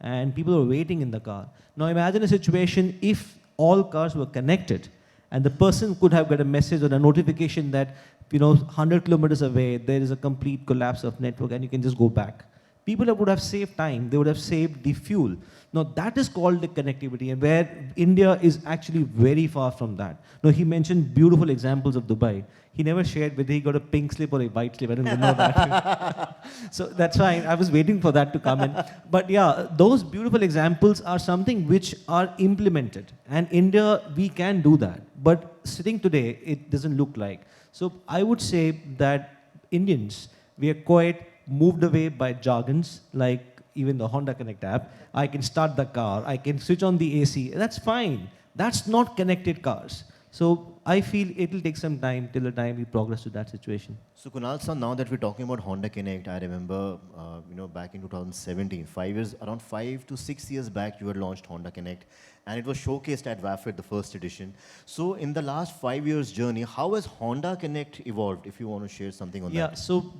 and people were waiting in the car. Now imagine a situation if all cars were connected and the person could have got a message or a notification that, 100 kilometers away, there is a complete collapse of network and you can just go back. People would have saved time, they would have saved the fuel. Now that is called the connectivity, and where India is actually very far from that. Now he mentioned beautiful examples of Dubai. He never shared whether he got a pink slip or a white slip. I don't even know that. So that's why I was waiting for that to come in. But yeah, those beautiful examples are something which are implemented. And India, we can do that. But sitting today, it doesn't look like. So I would say that Indians, we are quite moved away by jargons like even the Honda Connect app. I can start the car, I can switch on the AC. That's fine. That's not connected cars. So I feel it will take some time till the time we progress to that situation. So Kunal sir, now that we're talking about Honda Connect, I remember, back in 2017, around 5 to 6 years back, you had launched Honda Connect, and it was showcased at WAFit, the first edition. So in the last 5 years journey, how has Honda Connect evolved? If you want to share something on that. Yeah, so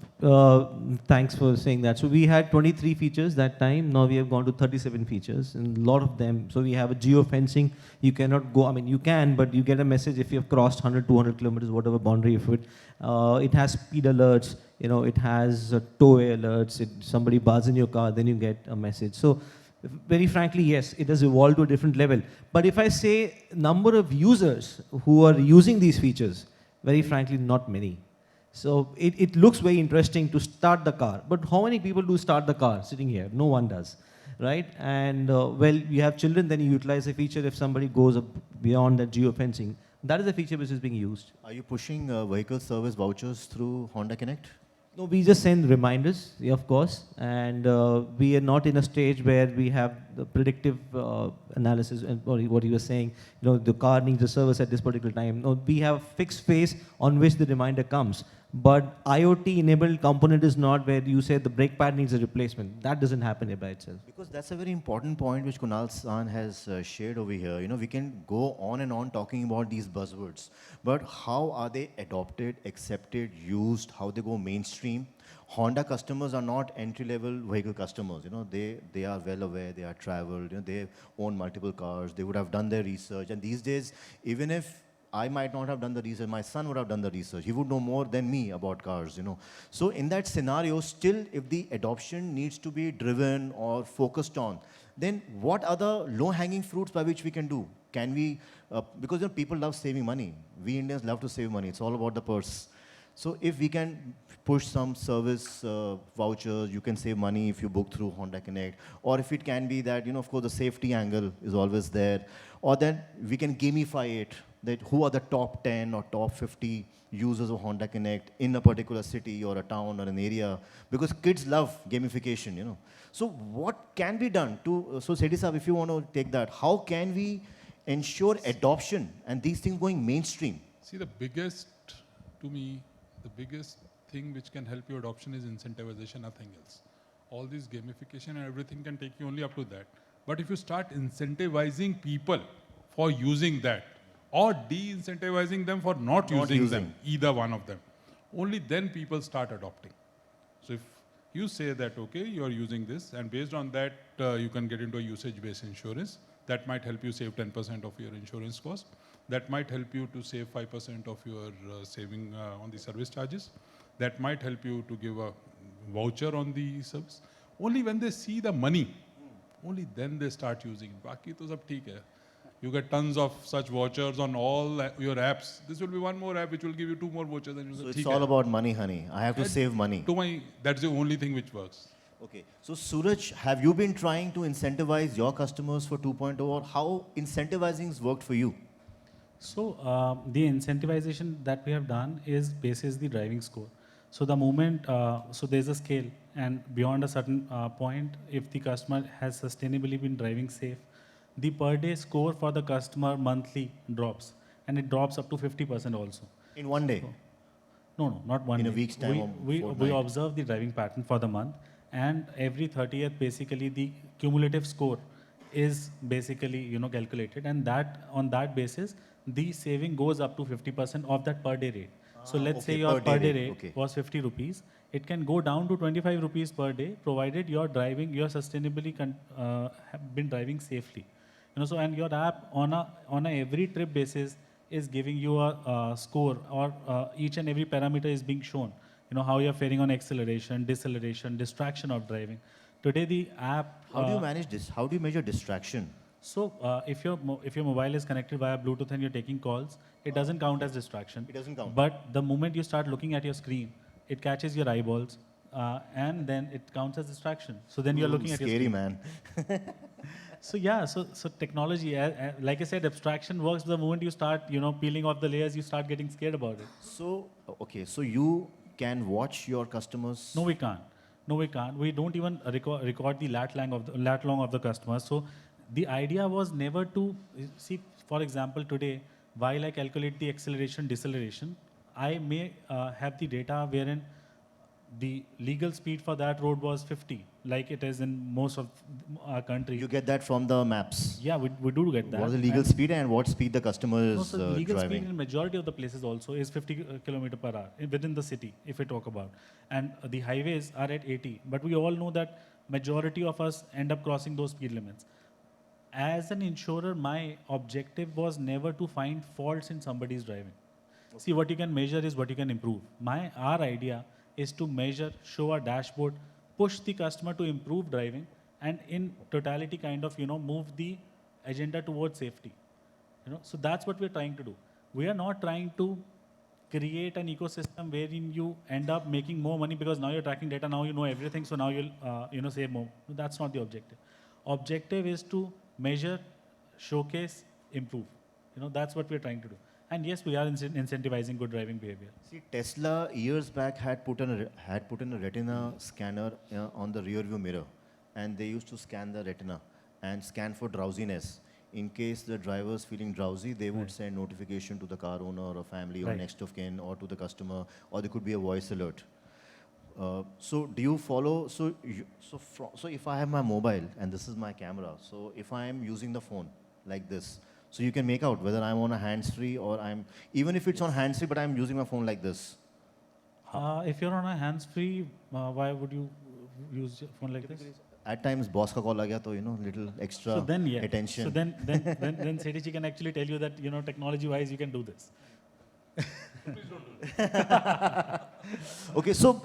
thanks for saying that. So we had 23 features that time. Now we have gone to 37 features, and a lot of them. So we have a geo-fencing. You cannot go, you can, but you get a message if you have crossed 100, 200 kilometers, whatever boundary of it. It has speed alerts, it has tow-away alerts. If somebody bars in your car, then you get a message. So very frankly, yes, it has evolved to a different level. But if I say number of users who are using these features, very frankly, not many. So it looks very interesting to start the car. But how many people do start the car sitting here? No one does, right? And you have children, then you utilize a feature if somebody goes beyond that geo-fencing. That is a feature which is being used. Are you pushing vehicle service vouchers through Honda Connect? No, we just send reminders, yeah, of course, and we are not in a stage where we have the predictive analysis and what you were saying, the car needs a service at this particular time. No, we have fixed phase on which the reminder comes. But IoT-enabled component is not where you say the brake pad needs a replacement. That doesn't happen by itself. Because that's a very important point which Kunal-san has shared over here. We can go on and on talking about these buzzwords, but how are they adopted, accepted, used, how they go mainstream? Honda customers are not entry-level vehicle customers. They are well aware, they are traveled, they own multiple cars, they would have done their research. And these days, even if I might not have done the research. My son would have done the research. He would know more than me about cars, you know. So in that scenario, still, if the adoption needs to be driven or focused on, then what are the low-hanging fruits by which we can do? Can we, because you know, people love saving money. We Indians love to save money. It's all about the purse. So if we can push some service vouchers, you can save money if you book through Honda Connect, or if it can be that, you know, of course, the safety angle is always there, or then we can gamify it, that who are the top 10 or top 50 users of Honda Connect in a particular city or a town or an area, because kids love gamification, you know. So what can be done to, so Sethi Saab, if you want to take that, how can we ensure adoption and these things going mainstream? See, the biggest, to me, the biggest thing which can help your adoption is incentivization, nothing else. All this gamification and everything can take you only up to that. But if you start incentivizing people for using that, or de-incentivizing them for not using them, either one of them, only then people start adopting. So if you say that, okay, you are using this, and based on that, you can get into a usage-based insurance, that might help you save 10% of your insurance cost. That might help you to save 5% of your saving on the service charges. That might help you to give a voucher on the service. Only when they see the money, only then they start using it. Baki to sab theek hai. You get tons of such vouchers on all your apps. This will be one more app which will give you 2 more vouchers. And So it's all about money, honey. I have to save money. That's the only thing which works. Okay. So Suraj, have you been trying to incentivize your customers for 2.0, or how incentivizing's worked for you? So the incentivization that we have done is basis the driving score. So the moment, so there's a scale, and beyond a certain point, if the customer has sustainably been driving safe, the per day score for the customer monthly drops, and it drops up to 50% also. In one day? No, not one In day. a week's time or We fortnight? observe the driving pattern for the month, and every 30th, basically the cumulative score is basically, you know, calculated, and that on that basis, the saving goes up to 50% of that per day rate. So let's say your per day rate was 50 rupees. It can go down to 25 rupees per day, provided you're sustainably have been driving safely. You know, so and your app on a every trip basis is giving you a score, or each and every parameter is being shown. You know, how you're faring on acceleration, deceleration, distraction of driving. Today the app. How do you manage this? How do you measure distraction? So if your mobile is connected via Bluetooth and you're taking calls, it doesn't count as distraction. It doesn't count. But the moment you start looking at your screen, it catches your eyeballs, and then it counts as distraction. So then you're looking at your scary, screen. man. So yeah, so technology, like I said, abstraction works the moment you start, you know, peeling off the layers, you start getting scared about it. So, okay, so you can watch your customers? No, we can't. No, we can't. We don't even record the lat long of the customer. So the idea was never to see, for example, today, while I calculate the acceleration, deceleration, I may have the data wherein the legal speed for that road was 50, like it is in most of our country. You get that from the maps? Yeah, we do get that. What is the legal speed and what speed the customer is so legal driving? speed in majority of the places also is 50 kilometer per hour within the city, if we talk about. And the highways are at 80. But we all know that majority of us end up crossing those speed limits. As an insurer, my objective was never to find faults in somebody's driving. Okay. See, what you can measure is what you can improve. Our idea is to measure, show a dashboard, push the customer to improve driving, and in totality kind of, you know, move the agenda towards safety. You know, so that's what we're trying to do. We are not trying to create an ecosystem wherein you end up making more money because now you're tracking data, now you know everything, so now you'll save more. No, that's not the objective. Objective is to measure, showcase, improve. You know, that's what we're trying to do. And yes, we are incentivizing good driving behavior. See, Tesla years back had put in a retina scanner on the rear view mirror, and they used to scan the retina and scan for drowsiness. In case the driver is feeling drowsy, they would send notification to the car owner or family or next of kin or to the customer, or there could be a voice alert. So do you follow? So if I have my mobile and this is my camera, so if I am using the phone like this, so you can make out whether I'm on a hands-free or even if it's on hands-free, but I'm using my phone like this. If you're on a hands-free, why would you use your phone like this? at times boss ka call aa gaya, to little extra So then, yeah. attention. So then Sethi can actually tell you that, technology-wise, you can do this. Okay, so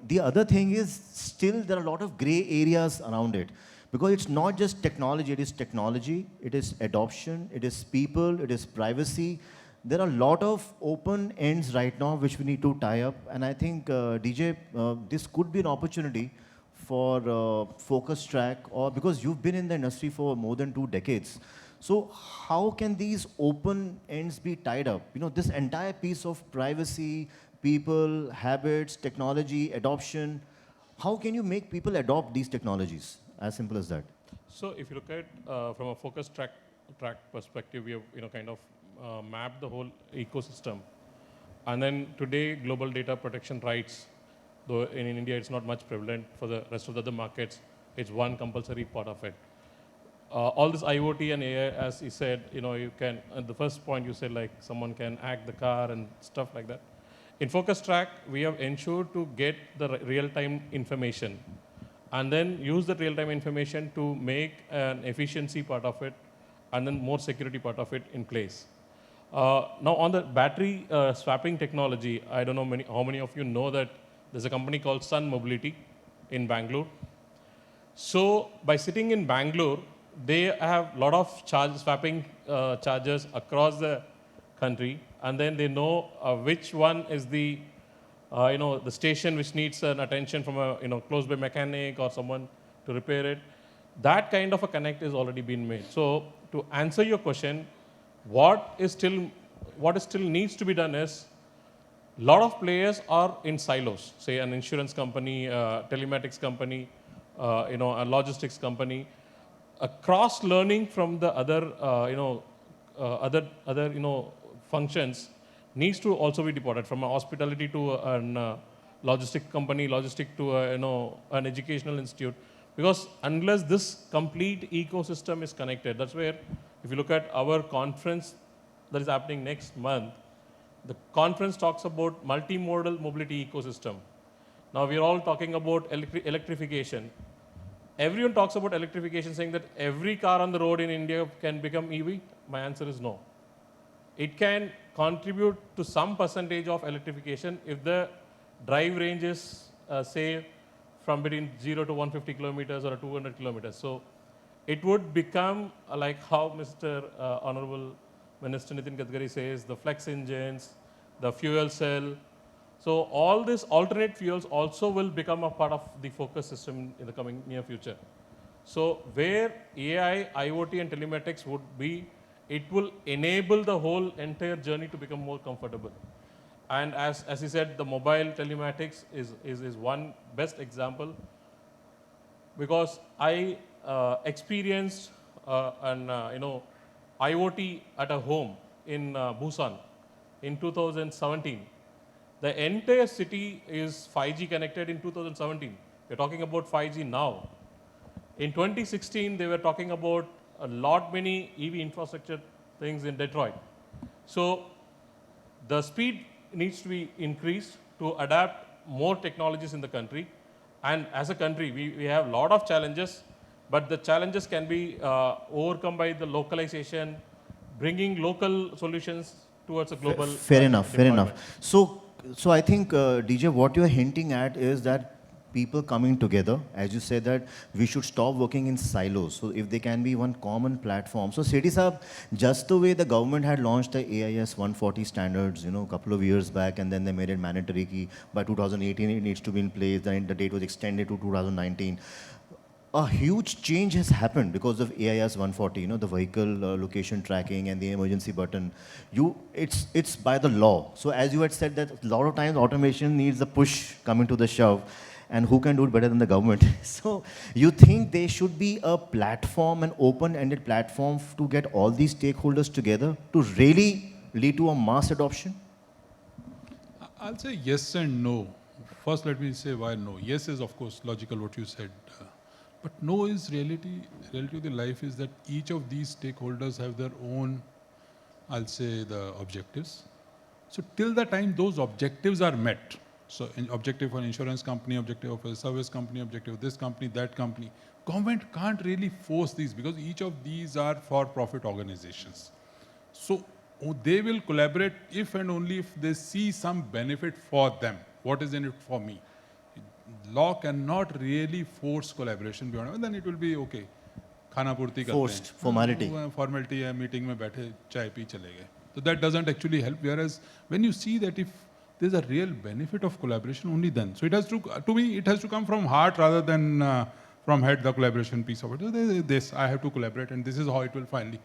the other thing is still there are a lot of gray areas around it, because it's not just technology, it is adoption, it is people, it is privacy. There are a lot of open ends right now which we need to tie up, and I think DJ, this could be an opportunity for focus track, or because you've been in the industry for more than 2 decades. So how can these open ends be tied up? This entire piece of privacy, people, habits, technology, adoption, how can you make people adopt these technologies? As simple as that. So if you look at from a focus track perspective, we have kind of mapped the whole ecosystem. And then today, global data protection rights, though in India it's not much prevalent, for the rest of the other markets, it's one compulsory part of it. All this IoT and AI, as you said, you can, at the first point you said, like someone can hack the car and stuff like that. In Focus Track, we have ensured to get the real-time information and then use that real-time information to make an efficiency part of it and then more security part of it in place. Now on the battery swapping technology, I don't know how many of you know that there's a company called Sun Mobility in Bangalore. So by sitting in Bangalore, they have a lot of swapping chargers across the country, and then they know which one is the the station which needs an attention from a close by mechanic or someone to repair it. That kind of a connect is already been made. So to answer your question, what still needs to be done is, a lot of players are in silos. Say an insurance company, telematics company, a logistics company. A cross learning from the other, functions needs to also be deported, from a hospitality to an logistic company, logistic to an educational institute. Because unless this complete ecosystem is connected, that's where, if you look at our conference that is happening next month, the conference talks about multimodal mobility ecosystem. Now we are all talking about electrification. Everyone talks about electrification, saying that every car on the road in India can become EV. My answer is no. It can contribute to some percentage of electrification if the drive range is, say, from between 0 to 150 kilometers or 200 kilometers. So it would become like how Mr. Honorable Minister Nitin Gadkari says, the flex engines, the fuel cell. So all these alternate fuels also will become a part of the focus system in the coming near future. So where AI, IoT and telematics would be, it will enable the whole entire journey to become more comfortable. And as he said, the mobile telematics is one best example, because I experienced an IoT at a home in Busan in 2017. The entire city is 5G connected in 2017. We're talking about 5G now. In 2016, they were talking about a lot many EV infrastructure things in Detroit. So the speed needs to be increased to adapt more technologies in the country. And as a country, we have a lot of challenges, but the challenges can be overcome by the localization, bringing local solutions towards a global Fair enough. deployment. So I think, DJ, what you're hinting at is that people coming together, as you said, that we should stop working in silos. So if they can be one common platform. So Sethi Saab, just the way the government had launched the AIS 140 standards, a couple of years back, and then they made it mandatory ki by 2018 it needs to be in place, then the date was extended to 2019. A huge change has happened because of AIS 140, the vehicle location tracking and the emergency button. It's by the law. So as you had said, that a lot of times automation needs a push coming to the shove, and who can do it better than the government? So you think there should be a platform, an open-ended platform to get all these stakeholders together to really lead to a mass adoption? I'll say yes and no. First, let me say why no. Yes is, of course, logical what you said. But no is reality of the life is that each of these stakeholders have their own, I'll say, the objectives. So till the time those objectives are met, So objective for insurance company, objective for a service company, objective of this company, that company. Government can't really force these because each of these are for-profit organizations. So they will collaborate if and only if they see some benefit for them. What is in it for me? Law cannot really force collaboration beyond, and then it will be okay. खाना पूर्ति करते हैं. Forced formality. Formality है, meeting में बैठे चाय P चले गए. So that doesn't actually help. Whereas when you see that if there's a real benefit of collaboration, only then. So it has to me, it has to come from heart rather than from head. The collaboration piece of it. This I have to collaborate, and this is how it will finally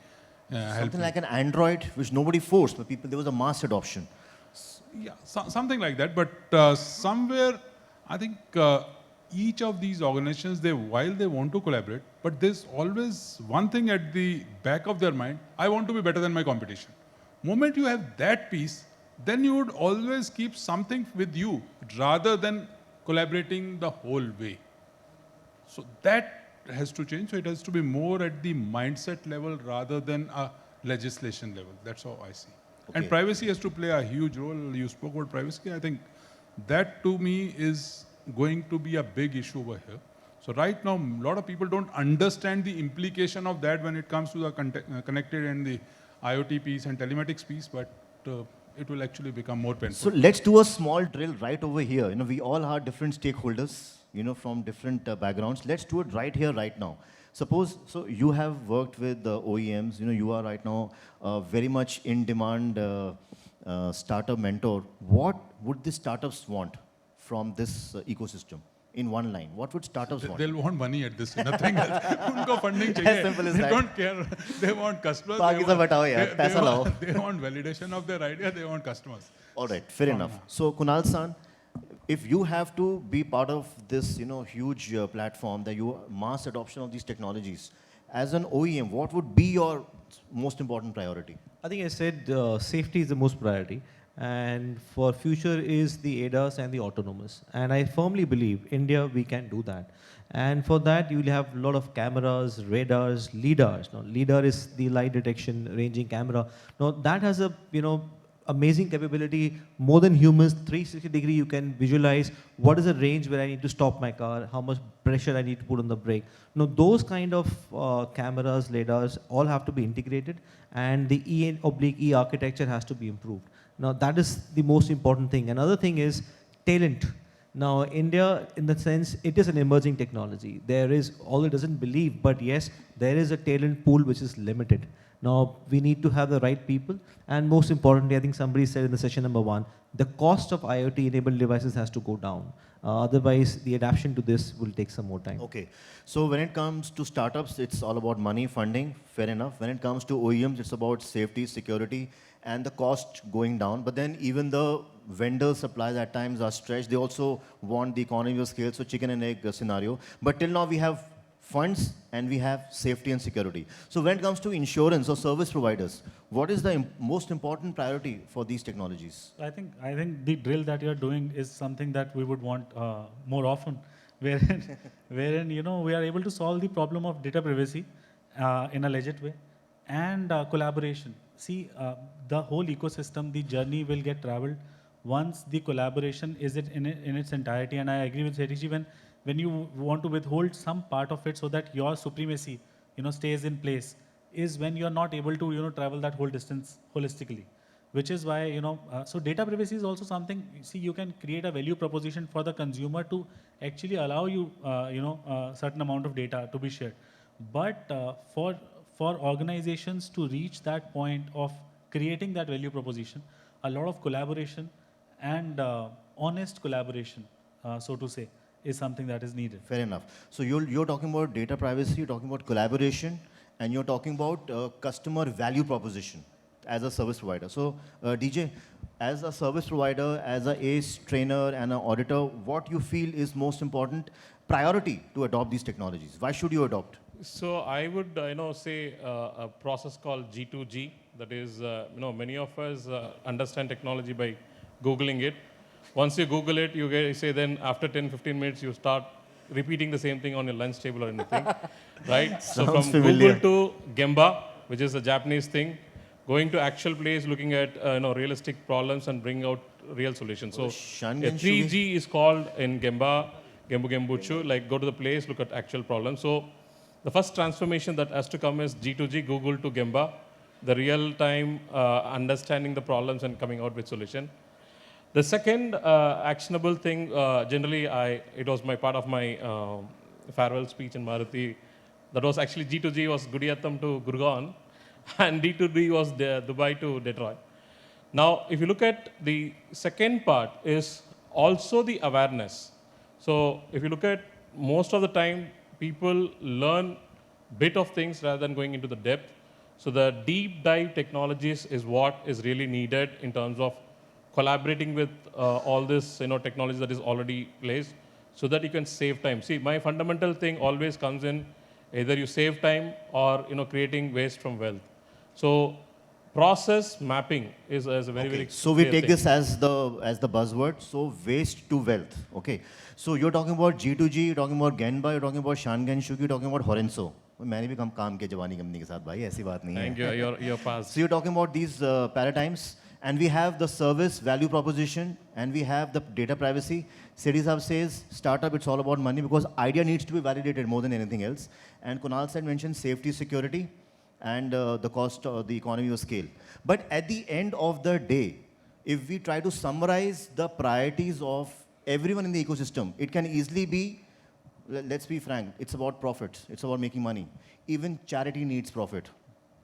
help. Something like an Android, which nobody forced, but people, there was a mass adoption. Yeah, something like that. But somewhere, I think each of these organizations, while they want to collaborate, but there's always one thing at the back of their mind: I want to be better than my competition. Moment you have that piece, then you would always keep something with you rather than collaborating the whole way. So that has to change. So it has to be more at the mindset level rather than a legislation level. That's how I see. Okay. And privacy has to play a huge role. You spoke about privacy. I think that to me is going to be a big issue over here. So right now, a lot of people don't understand the implication of that when it comes to the connected and the IoT piece and telematics piece, but it will actually become more painful. So let's do a small drill right over here. We all are different stakeholders, from different backgrounds. Let's do it right here, right now. Suppose, so you have worked with the OEMs, you are right now very much in demand startup mentor. What would the startups want from this ecosystem? In one line, what would startups want? They'll want money at this, nothing else. Unko funding chahiye. As simple as they that. don't care. They want customers. Baaki sab hatao yaar, paisa lao. They want validation of their idea. They want customers. All right, fair enough. So Kunal-san, if you have to be part of this, huge platform, that you mass adoption of these technologies, as an OEM, what would be your most important priority? I think I said safety is the most priority. And for future is the ADAS and the autonomous. And I firmly believe India, we can do that. And for that, you will have a lot of cameras, radars, LIDARs. Now, LIDAR is the light detection ranging camera. Now, that has a, amazing capability, more than humans, 360-degree, you can visualize what is the range where I need to stop my car, how much pressure I need to put on the brake. Now, those kind of cameras, radars, all have to be integrated, and the E/E architecture has to be improved. Now, that is the most important thing. Another thing is talent. Now, India, in the sense, it is an emerging technology. There is, although it doesn't believe, but yes, there is a talent pool which is limited. Now, we need to have the right people. And most importantly, I think somebody said in the session number 1, the cost of IoT-enabled devices has to go down. Otherwise, the adaptation to this will take some more time. Okay. So when it comes to startups, it's all about money, funding, fair enough. When it comes to OEMs, it's about safety, security, and the cost going down. But then even the vendor suppliers at times are stretched. They also want the economy of scale, so chicken and egg scenario. But till now, we have funds and we have safety and security. So when it comes to insurance or service providers, what is the most important priority for these technologies? I think the drill that you're doing is something that we would want more often, wherein we are able to solve the problem of data privacy in a legit way, and collaboration. See, the whole ecosystem, the journey will get traveled once the collaboration is in its entirety. And I agree with Sethi, when you want to withhold some part of it so that your supremacy, stays in place, is when you're not able to, travel that whole distance holistically. Which is why, so data privacy is also something, you can create a value proposition for the consumer to actually allow you, certain amount of data to be shared. But for organizations to reach that point of creating that value proposition, a lot of collaboration and honest collaboration, so to say, is something that is needed. Fair enough. So you're talking about data privacy, you're talking about collaboration, and you're talking about customer value proposition as a service provider. So DJ, as a service provider, as an ACE trainer and an auditor, what you feel is most important priority to adopt these technologies? Why should you adopt? So I would, say a process called G2G. That is, many of us understand technology by Googling it. Once you Google it, you say then after 10, 15 minutes, you start repeating the same thing on your lunch table or anything, right? So from familiar. Google to Gemba, which is a Japanese thing, going to actual place, looking at realistic problems and bring out real solution. So Shangen 3G is called in Gemba, Gembu Gembuchu, like go to the place, look at actual problems. So the first transformation that has to come is G2G, Google to Gemba, the real-time understanding the problems and coming out with solution. The second actionable thing, generally, it was my part of my farewell speech in Maruti. That was actually G2G was Gudiyatham to Gurgaon, and D2D was Dubai to Detroit. Now, if you look at the second part is also the awareness. So if you look at most of the time, people learn bit of things rather than going into the depth. So the deep dive technologies is what is really needed in terms of collaborating with all this technology that is already placed so that you can save time. See, my fundamental thing always comes in either you save time or creating waste from wealth. So process mapping is a very So we clear take thing. this as the buzzword. So waste to wealth. Okay. So you're talking about G2G, you're talking about Genba, you're talking about Shangen Shuki, you're talking about Horenso. मैंने भी काम किया जवानी company के साथ भाई ऐसी बात नहीं है. Thank you. You're fast. So you're talking about these paradigms, and we have the service value proposition, and we have the data privacy. Sethi Saab says startup, it's all about money because idea needs to be validated more than anything else. And Kunal said mentioned safety, security, and the cost, the economy of scale. But at the end of the day, if we try to summarize the priorities of everyone in the ecosystem, it can easily be, let's be frank, it's about profits. It's about making money. Even charity needs profit.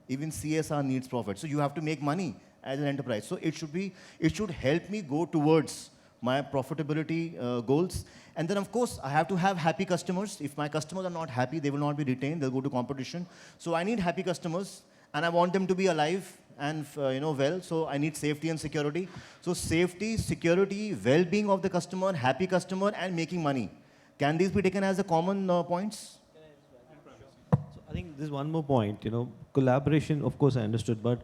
Even CSR needs profit. So you have to make money as an enterprise. So it should help me go towards my profitability goals. And then of course, I have to have happy customers. If my customers are not happy, they will not be retained. They'll go to competition. So I need happy customers, and I want them to be alive and well. So I need safety and security. So safety, security, well-being of the customer, happy customer, and making money. Can these be taken as a common points? So I think there's one more point, collaboration, of course I understood, but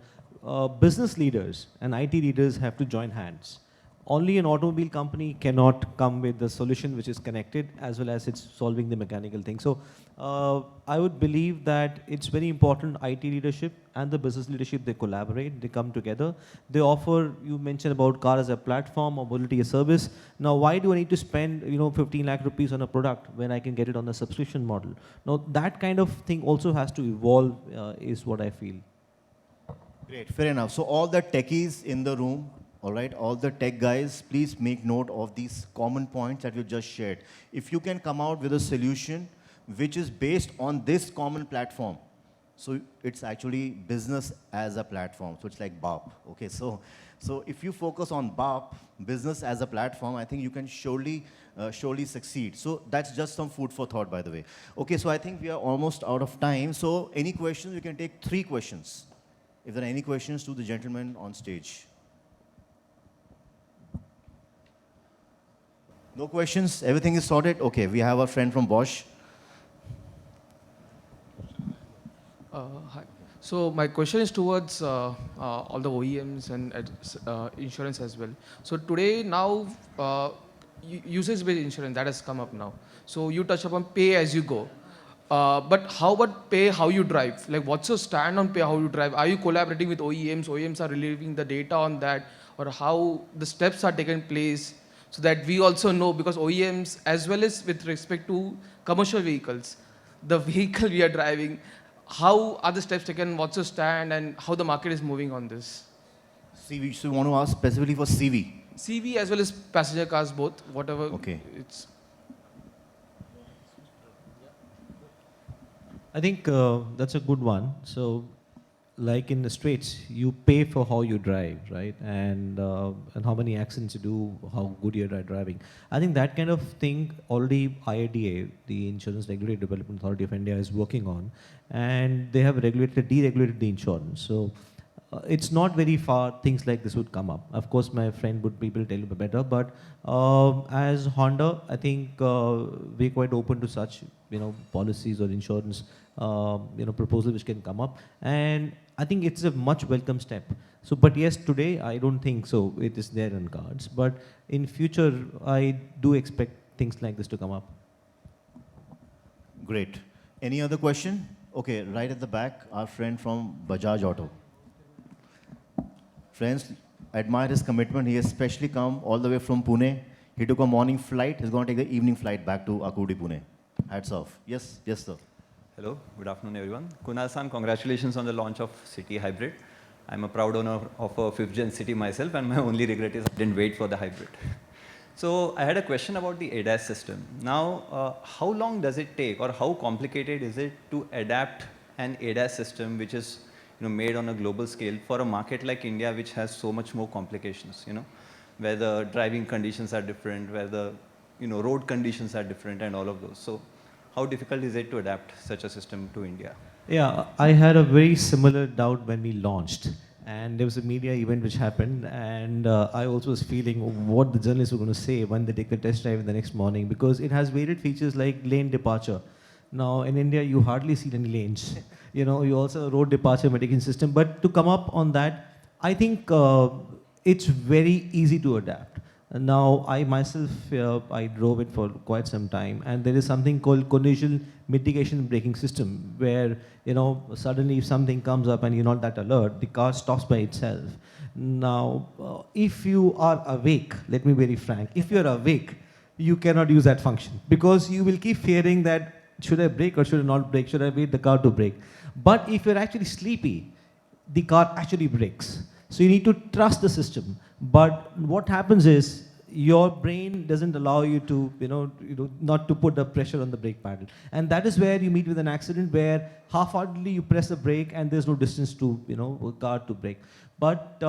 business leaders and IT leaders have to join hands. Only an automobile company cannot come with the solution which is connected as well as it's solving the mechanical thing. So I would believe that it's very important IT leadership and the business leadership, they collaborate, they come together. They offer, you mentioned about car as a platform or mobility as service. Now why do I need to spend 15 lakh rupees on a product when I can get it on a subscription model? Now that kind of thing also has to evolve is what I feel. Great, fair enough. So all the techies in the room, all right, all the tech guys, please make note of these common points that you just shared. If you can come out with a solution which is based on this common platform, so it's actually business as a platform. So it's like BAP. Okay, so if you focus on BAP, business as a platform, I think you can surely succeed. So that's just some food for thought, by the way. Okay, so I think we are almost out of time. So any questions? We can take 3 questions. If there are any questions to the gentleman on stage. No questions? Everything is sorted? Okay, we have our friend from Bosch. Hi. So my question is towards all the OEMs and insurance as well. So today now, usage-based insurance, that has come up now. So you touch upon pay as you go. But how about pay how you drive? Like what's your stand on pay how you drive? Are you collaborating with OEMs? OEMs are relieving the data on that? Or how the steps are taken place so that we also know, because OEMs as well as with respect to commercial vehicles, the vehicle we are driving, how are the steps taken, what's your stand, and how the market is moving on this? CV, so you want to ask specifically for CV? CV as well as passenger cars, both, whatever Okay. it's. I think that's a good one. So, like in the States, you pay for how you drive, right? And how many accidents you do, how good you're at driving. I think that kind of thing already IRDA, the Insurance Regulatory Development Authority of India, is working on, and they have deregulated the insurance. So it's not very far things like this would come up. Of course, my friend would be able to tell you better, but as Honda, I think we're quite open to such policies or insurance proposal which can come up, and I think it's a much welcome step. So, but yes, today I don't think so. It is there in cards, but in future I do expect things like this to come up. Great. Any other question? Okay, right at the back, our friend from Bajaj Auto. Friends, admire his commitment. He has especially come all the way from Pune. He took a morning flight. He's going to take the evening flight back to Akudi, Pune. Hats off. Yes, yes, sir. Hello, good afternoon, everyone. Kunal-san, congratulations on the launch of City Hybrid. I'm a proud owner of a 5th Gen City myself, and my only regret is I didn't wait for the hybrid. So I had a question about the ADAS system. Now, how long does it take, or how complicated is it to adapt an ADAS system which is made on a global scale for a market like India, which has so much more complications, where the driving conditions are different, where the road conditions are different, and all of those. So how difficult is it to adapt such a system to India? Yeah, I had a very similar doubt when we launched. And there was a media event which happened, and I also was feeling what the journalists were going to say when they take the test drive the next morning, because it has varied features like lane departure. Now, in India, you hardly see any lanes. You also have a road departure mitigation system. But to come up on that, I think it's very easy to adapt. Now, I myself, I drove it for quite some time, and there is something called collision mitigation braking system, where, suddenly if something comes up and you're not that alert, the car stops by itself. Now, if you are awake, let me be very frank, if you're awake, you cannot use that function, because you will keep fearing that, should I brake or should I not brake? Should I wait the car to brake? But if you're actually sleepy, the car actually brakes. So you need to trust the system. But what happens is your brain doesn't allow you to, not to put the pressure on the brake pedal. And that is where you meet with an accident where half-heartedly you press the brake and there's no distance to, a car to brake. But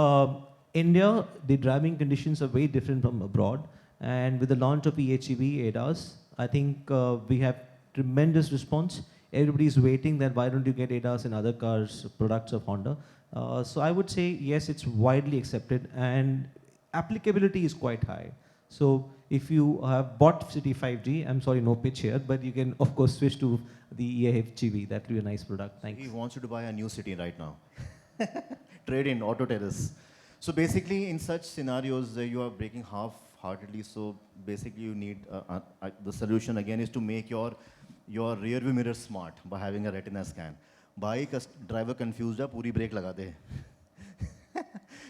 India, the driving conditions are very different from abroad. And with the launch of EHEV ADAS, I think we have tremendous response. Everybody is waiting that why don't you get ADAS in other cars, products of Honda. So I would say, yes, it's widely accepted and applicability is quite high. So if you have bought City 5G, I'm sorry, no pitch here, but you can, of course, switch to the EHEV. That will be a nice product. Thanks. He wants you to buy a new City right now. Trade in, auto terrace. So basically, in such scenarios, you are braking half-heartedly. So basically, you need, the solution again is to make your rear view mirror smart by having a retina scan. Bike driver confused, puri brake laga de.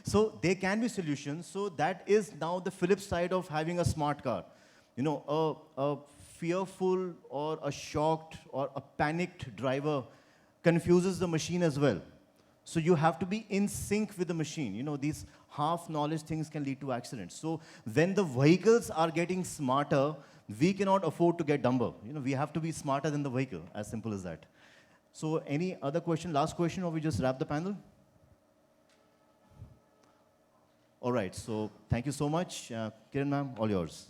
So there can be solutions. So that is now the flip side of having a smart car. A fearful or a shocked or a panicked driver confuses the machine as well. So you have to be in sync with the machine. These half-knowledge things can lead to accidents. So when the vehicles are getting smarter, we cannot afford to get dumber. We have to be smarter than the vehicle, as simple as that. So any other question, last question, or we just wrap the panel? All right, so thank you so much. Kiran ma'am, all yours.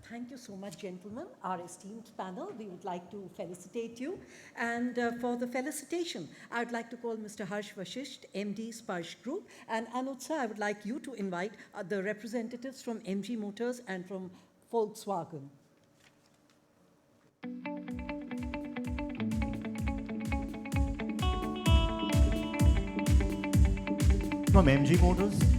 Thank you so much, gentlemen, our esteemed panel. We would like to felicitate you. And for the felicitation, I would like to call Mr. Harsh Vashisht, MD, Sparsh Group. And Anuj sir, I would like you to invite the representatives from MG Motors and from Volkswagen. From MG Motors.